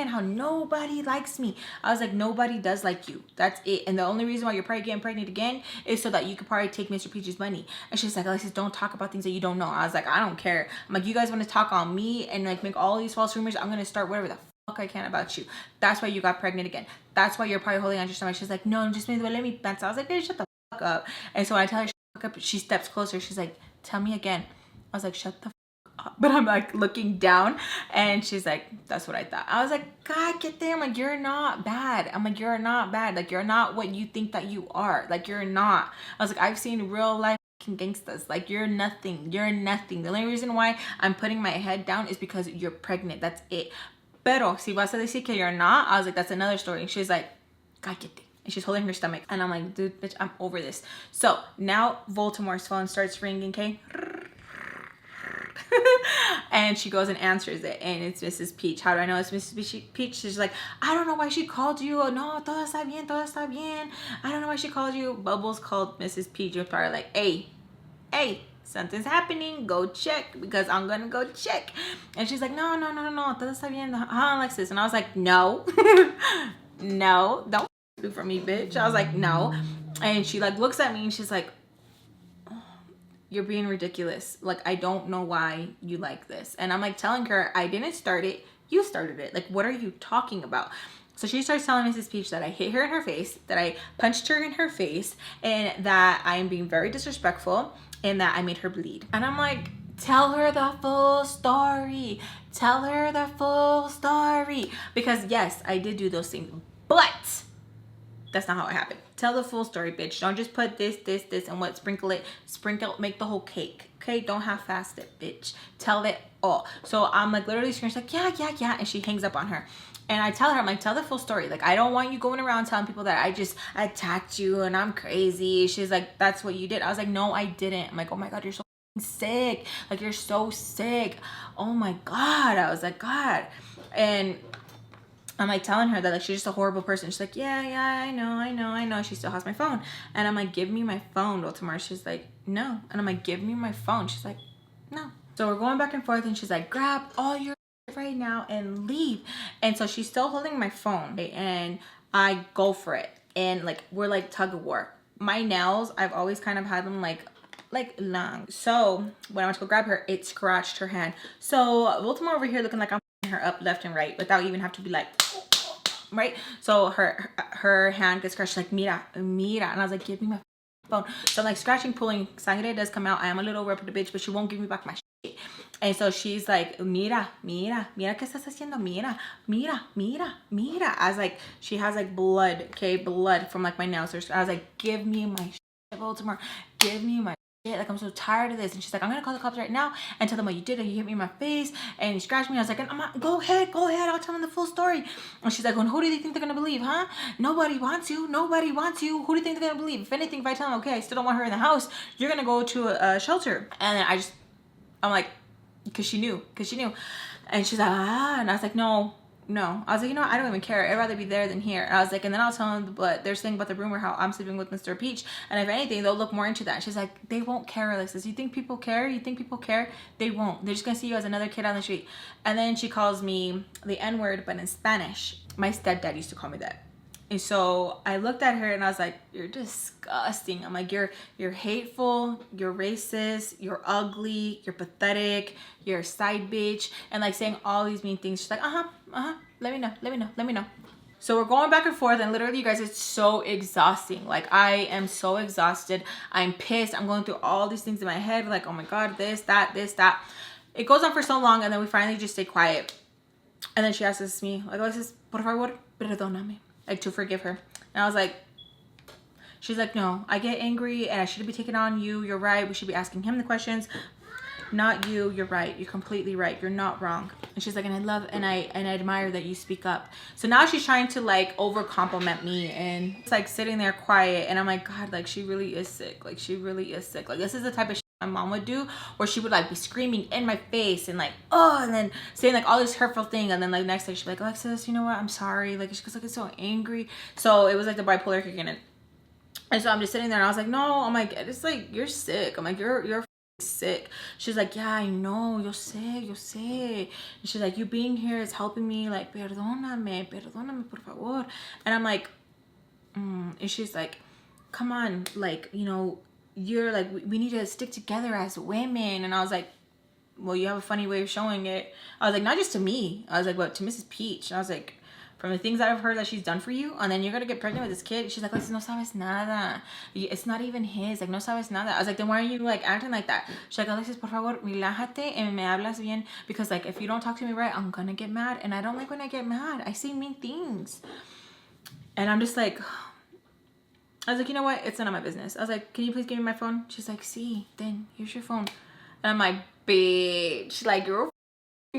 how nobody likes me. I was like, nobody does like you. That's it. And the only reason why you're probably getting pregnant again is so that you could probably take Mr. Peach's money. And she's like, Alexis, don't talk about things that you don't know. I was like, I don't care. I'm like, you guys want to talk on me and like make all these false rumors, I'm gonna start whatever the fuck I can about you. That's why you got pregnant again. That's why you're probably holding on to your stomach. She's like, no, just me duele mi panza. I was like, hey, shut the fuck up. And so I tell her, shut the fuck up. She steps closer. She's like, tell me again. I was like, shut the fuck up. But I'm like looking down, and she's like, that's what I thought. I was like, God, get there. I'm like, you're not bad. I'm like, you're not bad. Like, you're not what you think that you are. Like, you're not. I was like, I've seen real life gangsters. Like, you're nothing. You're nothing. The only reason why I'm putting my head down is because you're pregnant. That's it. Pero si vas a decir que you're not, I was like, that's another story. And she's like, cállate. And she's holding her stomach. And I'm like, dude, bitch, I'm over this. So now Voldemort's phone starts ringing, okay? And she goes and answers it. And it's Mrs. Peach. How do I know it's Mrs. Peach? She's like, I don't know why she called you. Oh, no, todo está bien, todo está bien. I don't know why she called you. Bubbles called Mrs. Peach. And probably like, hey, something's happening, go check, because I'm gonna go check. And she's like, no, todo está bien, huh, Alexis? And I was like, no, no, don't do for me, bitch. I was like, no. And she like looks at me and she's like, oh, you're being ridiculous. Like, I don't know why you like this. And I'm like telling her, I didn't start it, you started it. Like, what are you talking about? So she starts telling Mrs. Peach that I hit her in her face, that I punched her in her face, and that I am being very disrespectful, and that I made her bleed. And I'm like, tell her the full story. Tell her the full story. Because yes, I did do those things, but that's not how it happened. Tell the full story, bitch. Don't just put this, and what, sprinkle, make the whole cake. Okay, don't half-fast it, bitch. Tell it all. So I'm like literally screaming, like, yeah. And she hangs up on her. And I tell her, I'm like, tell the full story. Like, I don't want you going around telling people that I just attacked you and I'm crazy. She's like, that's what you did. I was like, no, I didn't. I'm like, oh my God, you're so sick. Like, you're so sick. Oh my God. I was like, God. And I'm like telling her that like she's just a horrible person. She's like, yeah, I know. She still has my phone. And I'm like, give me my phone. Well, tomorrow she's like, no. And I'm like, give me my phone. She's like, no. So we're going back and forth, and she's like, grab all your right now and leave. And so she's still holding my phone, and I go for it, and like we're like tug of war. My nails, I've always kind of had them like long. So when I went to go grab her, it scratched her hand. So Voldemort over here looking like I'm her up left and right without even have to be like, right? So her hand gets scratched, like, mira, and I was like, give me my phone. So I'm like scratching, pulling, sangre does come out. I am a little rubber bitch, but she won't give me back my shit. And so she's like, mira, qué estás haciendo, mira. I was like, she has like blood, okay, blood from like my nails. I was like, give me my shit, Voldemort, give me my shit. Like, I'm so tired of this. And she's like, I'm gonna call the cops right now and tell them what you did, and you hit me in my face and you scratched me. I was like, go ahead, I'll tell them the full story. And she's like, well, who do you think they're gonna believe, huh? Nobody wants you. Who do you think they're gonna believe? If anything, if I tell them, okay, I still don't want her in the house, you're gonna go to a shelter. And then I'm like, because she knew. And she's like, and I was like, no. I was like, you know what? I don't even care. I'd rather be there than here. And I was like, and then I'll tell them, but they're saying about the rumor how I'm sleeping with Mr. Peach, and if anything, they'll look more into that. She's like, they won't care, Alexis. You think people care? They won't. They're just gonna see you as another kid on the street. And then she calls me the N-word, but in Spanish. My stepdad used to call me that. And so I looked at her and I was like, you're disgusting. I'm like, you're hateful, you're racist, you're ugly, you're pathetic, you're a side bitch, and like saying all these mean things. She's like, let me know. So we're going back and forth, and literally, you guys, it's so exhausting. Like, I am so exhausted. I'm pissed. I'm going through all these things in my head, like, oh my God, this, that. It goes on for so long, and then we finally just stay quiet. And then she asks me, like, Alexis, por favor, perdóname. Like, to forgive her. And I was like, she's like, no, I get angry and I shouldn't be taking on you. You're right. We should be asking him the questions. not you, you're right, you're completely right, you're not wrong. And she's like, and I love and I admire that you speak up. So now she's trying to like over compliment me, and it's like sitting there quiet, and I'm like, God, like she really is sick, like she really is sick. Like this is the type of shit my mom would do, where she would like be screaming in my face and like, oh, and then saying like all this hurtful thing, and then like next day she'd be like, Alexis, you know what, I'm sorry, like she goes like, it's so angry. So it was like the bipolar kicking in. And so I'm just sitting there and I was like, no, I'm like, it's like, you're sick. I'm like, you're sick. She's like, yeah, I know, yo sé. And she's like, you being here is helping me, like, perdóname por favor. And I'm like, and she's like, come on, like, you know, you're like, we need to stick together as women. And I was like, well, you have a funny way of showing it. I was like, not just to me. I was like, but to Mrs. Peach. And I was like, from the things that I've heard that she's done for you, and then you're gonna get pregnant with this kid. She's like, no sabes nada. It's not even his. Like, no sabes nada. I was like, then why are you like acting like that? She's like, Alexis, por favor, relájate y me hablas bien, because like if you don't talk to me right, I'm gonna get mad, and I don't like when I get mad. I say mean things, and I'm just like, I was like, you know what? It's none of my business. I was like, can you please give me my phone? She's like, see, then here's your phone. And I'm like, bitch, like you're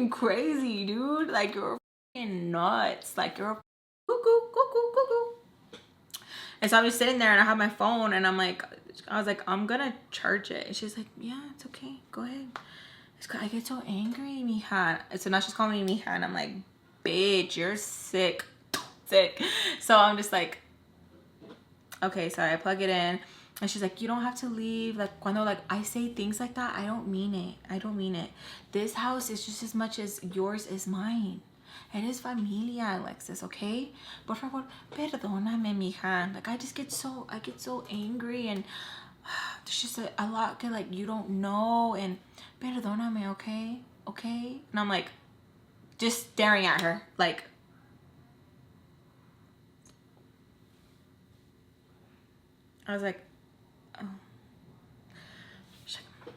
crazy, dude. Like you're nuts, like you're cuckoo. And so I'm just sitting there and I have my phone and I was like, I'm gonna charge it. And she's like, yeah, it's okay, go ahead. I get so angry, mija. So now she's calling me mija, and I'm like, bitch, you're sick. So I'm just like, okay, sorry. I plug it in, and she's like, you don't have to leave. Like, cuando like I say things like that, I don't mean it. This house is just as much as yours is mine. Eres familia, Alexis, okay? Por favor, perdóname, mija. Like, I get so angry, and there's just a lot that, like, you don't know, and perdóname, okay? Okay? And I'm, like, just staring at her, like, I was like, oh. She's like,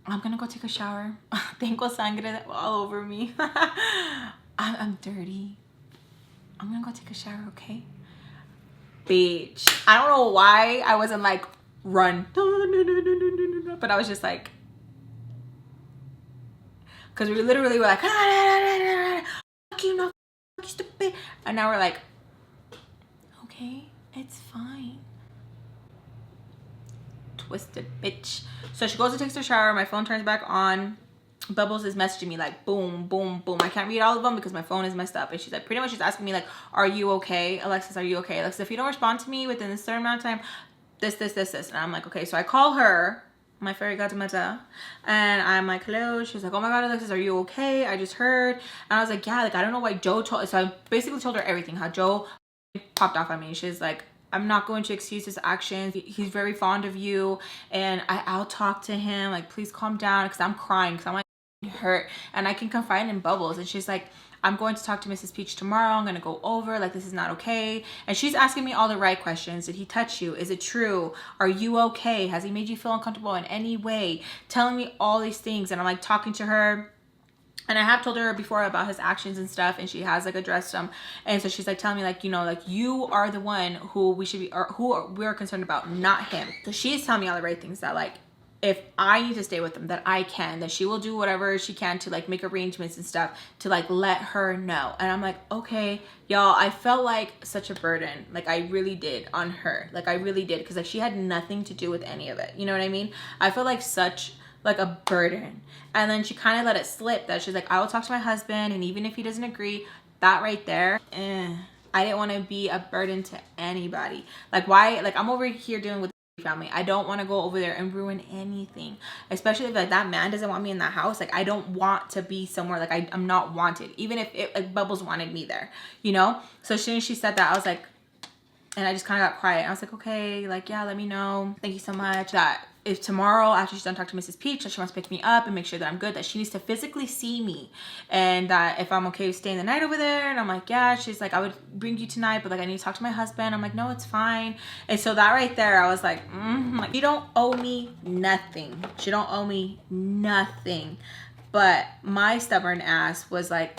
I'm gonna go take a shower. Tengo sangre all over me. I'm dirty. I'm gonna go take a shower, okay? Bitch. I don't know why I wasn't like, run. But I was just like, because we literally were like, fuck you, no, fuck you, stupid. And now we're like, okay, it's fine. Twisted bitch. So she goes and takes her shower. My phone turns back on. Bubbles is messaging me like boom, boom, boom. I can't read all of them because my phone is messed up. And she's like, pretty much she's asking me like, are you okay? Alexis, are you okay? Alexis, if you don't respond to me within a certain amount of time, this. And I'm like, okay. So I call her, my fairy godmother, and I'm like, hello. She's like, oh my God, Alexis, are you okay? I just heard. And I was like, yeah, like, I don't know why Joe told. So I basically told her everything, how Joe popped off on me. She's like, I'm not going to excuse his actions. He's very fond of you, and I'll talk to him. Like, please calm down, because I'm crying, because I'm like hurt, and I can confide in Bubbles. And she's like, I'm going to talk to Mrs. Peach tomorrow. I'm going to go over, like, this is not okay. And she's asking me all the right questions. Did he touch you? Is it true? Are you okay? Has he made you feel uncomfortable in any way? Telling me all these things, and I'm like talking to her. And I have told her before about his actions and stuff, and she has like addressed them. And so she's like telling me like, you know, like, you are the one who we should be, or who we're concerned about, not him. So she's telling me all the right things, that like, if I need to stay with him, that I can, that she will do whatever she can to like make arrangements and stuff to like let her know. And I'm like, okay, y'all, I felt like such a burden. Like, I really did on her. Like, I really did. Because like, she had nothing to do with any of it. You know what I mean? I feel like such like a burden. And then she kind of let it slip that she's like, I will talk to my husband, and even if he doesn't agree, that right there, I didn't want to be a burden to anybody. Like, why? Like, I'm over here dealing with family. I don't want to go over there and ruin anything, especially if like that man doesn't want me in that house. Like, I don't want to be somewhere like I'm not wanted, even if it, like, Bubbles wanted me there, you know? So as soon as she said that, I was like, and I just kind of got quiet. I was like, okay, like, yeah, let me know. Thank you so much. That if tomorrow, after she's done talking to Mrs. Peach, that she wants to pick me up and make sure that I'm good, that she needs to physically see me, and that if I'm okay with staying the night over there. And I'm like, yeah. She's like, I would bring you tonight, but like, I need to talk to my husband. I'm like, no, it's fine. And so that right there, I was like, like, you don't owe me nothing. She don't owe me nothing. But my stubborn ass was like,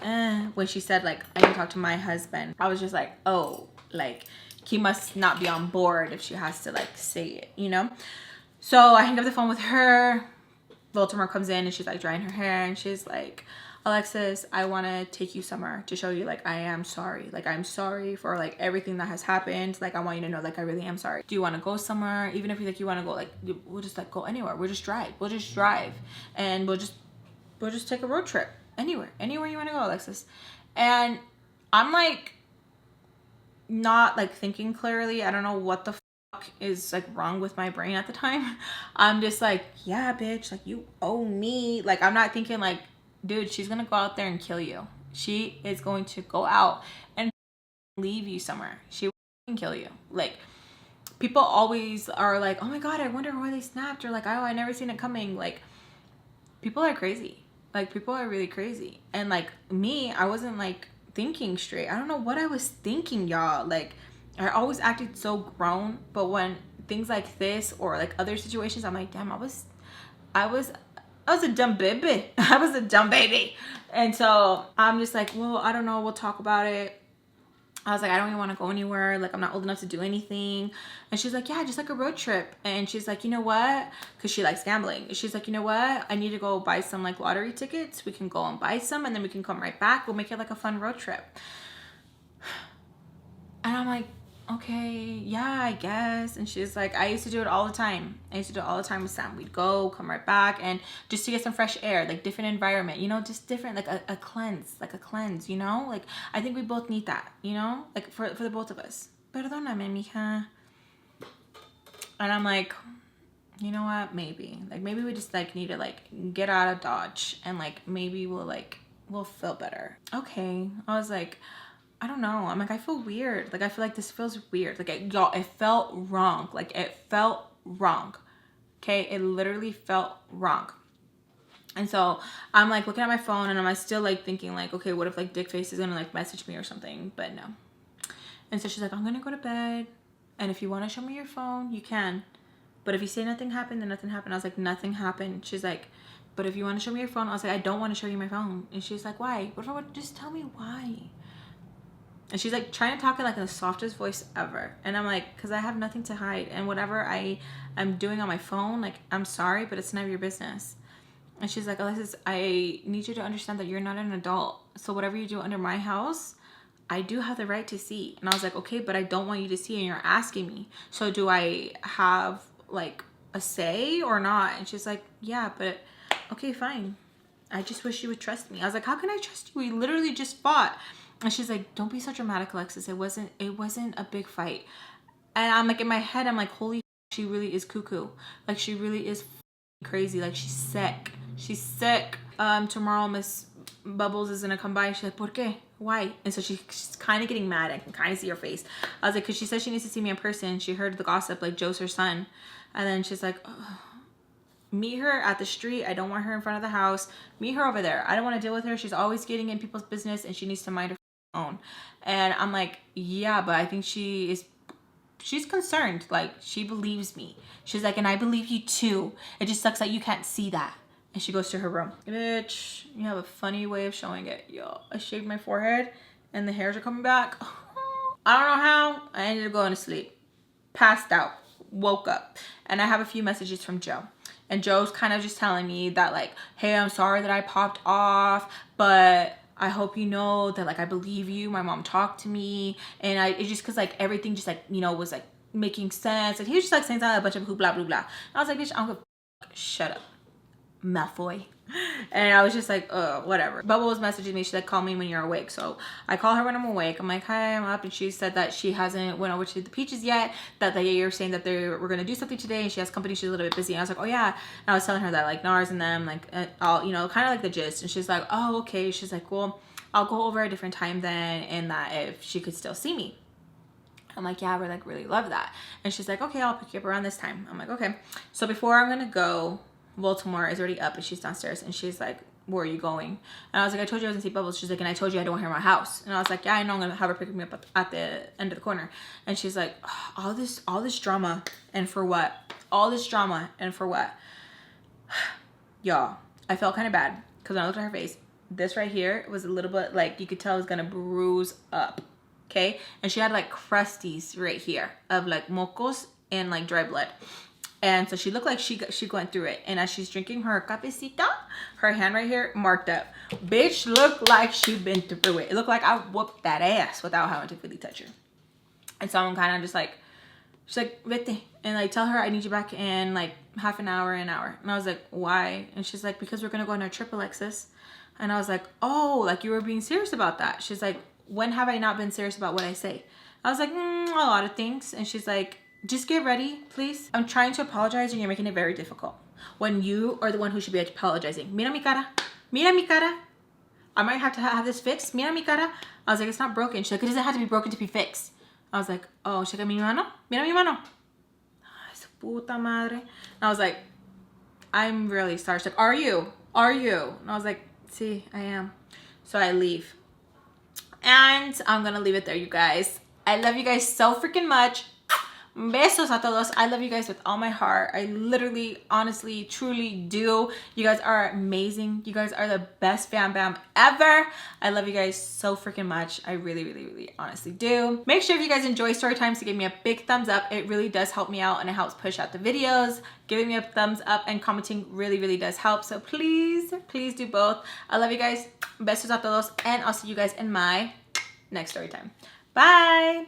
when she said like, I need to talk to my husband, I was just like, oh, like, he must not be on board if she has to like say it, you know? So I hang up the phone with her. Baltimore comes in and she's like drying her hair and she's like, Alexis, I want to take you somewhere to show you like I am sorry. Like I'm sorry for like everything that has happened. Like I want you to know like I really am sorry. Do you want to go somewhere? Even if you like you want to go, like we'll just like go anywhere. We'll just drive. We'll just drive and we'll just take a road trip anywhere you want to go, Alexis. And I'm like not like thinking clearly. I don't know what the fuck is like wrong with my brain at the time. I'm just like, yeah, bitch, like you owe me. Like I'm not thinking like, dude, she's gonna go out there and kill you. She is going to go out and leave you somewhere. She will kill you. Like people always are like, oh my god, I wonder why they snapped, or like, oh, I never seen it coming. Like people are crazy. Like people are really crazy. And like me, I wasn't like thinking straight. I don't know what I was thinking, y'all. Like I always acted so grown, but when things like this or like other situations, I'm like, damn, I was a dumb baby. I was a dumb baby. And so I'm just like, well, I don't know. We'll talk about it. I was like, I don't even want to go anywhere. Like, I'm not old enough to do anything. And she's like, yeah, just like a road trip. And she's like, you know what? Because she likes gambling. She's like, you know what? I need to go buy some like lottery tickets. We can go and buy some and then we can come right back. We'll make it like a fun road trip. And I'm like, okay, yeah, I guess. And she's like, I used to do it all the time. I used to do it all the time with Sam. We'd go, come right back, and just to get some fresh air, like different environment, you know, just different, like a cleanse, you know? Like, I think we both need that, you know? Like, for the both of us. Perdóname, mija. And I'm like, you know what? Maybe. Like, maybe we just, like, need to, like, get out of Dodge, and, like, maybe we'll feel better. Okay. I was like, I don't know. I'm like, I feel weird. Like, I feel like this feels weird. Like, y'all, it felt wrong. Like, it felt wrong. Okay? It literally felt wrong. And so I'm like looking at my phone and I'm still like thinking like, okay, what if like Dickface is gonna like message me or something? But no. And so she's like, I'm gonna go to bed. And if you want to show me your phone, you can. But if you say nothing happened, then nothing happened. I was like, nothing happened. She's like, but if you want to show me your phone, I was like, I don't want to show you my phone. And she's like, why? What if I would just tell me why? And she's like trying to talk in like the softest voice ever. And I'm like, because I have nothing to hide. And whatever I'm doing on my phone, like, I'm sorry, but it's none of your business. And she's like, Alexis, I need you to understand that you're not an adult. So whatever you do under my house, I do have the right to see. And I was like, okay, but I don't want you to see and you're asking me. So do I have like a say or not? And she's like, yeah, but okay, fine. I just wish you would trust me. I was like, how can I trust you? We literally just fought. And she's like, don't be so dramatic, Alexis. It wasn't a big fight. And I'm like, in my head, I'm like, holy, she really is cuckoo. Like, she really is crazy. Like, she's sick. She's sick. Tomorrow Miss Bubbles is gonna come by. She's like, ¿por qué? Why? And so she's kind of getting mad. I can kind of see her face. I was like, because she said she needs to see me in person. She heard the gossip, like Joe's her son. And then she's like, oh, meet her at the street. I don't want her in front of the house. Meet her over there. I don't want to deal with her. She's always getting in people's business and she needs to mind her own. And I'm like, yeah, but I think she's concerned. Like, she believes me. She's like, and I believe you too. It just sucks that you can't see that. And she goes to her room. Bitch, you have a funny way of showing it. Yo, I shaved my forehead and the hairs are coming back. I don't know how. I ended up going to sleep. Passed out. Woke up. And I have a few messages from Joe. And Joe's kind of just telling me that like, hey, I'm sorry that I popped off, but I hope you know that like I believe you. My mom talked to me, and it's just because like everything just like, you know, was like making sense. And he was just like saying a bunch of blah blah blah. And I was like, bitch, I don't give a fuck. Shut up, Malfoy. And I was just like, whatever. Bubba was messaging me. She's like, call me when you're awake. So I call her when I'm awake. I'm like, hi, I'm up. And she said that she hasn't went over to the Peaches yet, that they are saying that we're going to do something today, and she has company. She's a little bit busy. And I was like, oh yeah. And I was telling her that like NARS and them, like all, you know, kind of like the gist. And she's like, oh, okay. She's like, well, I'll go over a different time then, and that if she could still see me. I'm like, yeah, I would like really love that. And she's like, okay, I'll pick you up around this time. I'm like, okay. So before I'm going to go, Baltimore is already up and she's downstairs, and she's like, where are you going? And I was like, I told you I was gonna see Bubbles. She's like, and I told you I don't want her in my house. And I was like, yeah, I know, I'm gonna have her pick me up at the end of the corner. And she's like, oh, all this drama, and for what? All this drama, and for what? Y'all, I felt kind of bad because when I looked at her face, this right here was a little bit like, you could tell it was gonna bruise up. Okay, and she had like crusties right here of like mocos and like dry blood. And so she looked like she went through it. And as she's drinking her cafecito, her hand right here marked up. Bitch looked like she been through it. It looked like I whooped that ass without having to really touch her. And so I'm kind of just like, she's like, vete. And like, tell her I need you back in like half an hour, an hour. And I was like, why? And she's like, because we're going to go on our trip, Alexis. And I was like, oh, like you were being serious about that. She's like, when have I not been serious about what I say? I was like, a lot of things. And she's like, just get ready, please. I'm trying to apologize and you're making it very difficult. When you are the one who should be apologizing. Mira mi cara. Mira mi cara. I might have to have this fixed. Mira mi cara. I was like, it's not broken. She's like, it doesn't have to be broken to be fixed. I was like, oh, she's like, mi mano. Mira mi mano. Ay, su puta madre. And I was like, I'm really sorry. She's like, are you? Are you? And I was like, see, I am. So I leave. And I'm gonna leave it there, you guys. I love you guys so freaking much. Besos a todos. I love you guys with all my heart. I literally, honestly, truly do. You guys are amazing. You guys are the best fam bam ever. I love you guys so freaking much. I really, really, really honestly do. Make sure if you guys enjoy story times to give me a big thumbs up. It really does help me out and it helps push out the videos. Giving me a thumbs up and commenting really, really does help. So please, please do both. I love you guys. Besos a todos. And I'll see you guys in my next story time. Bye.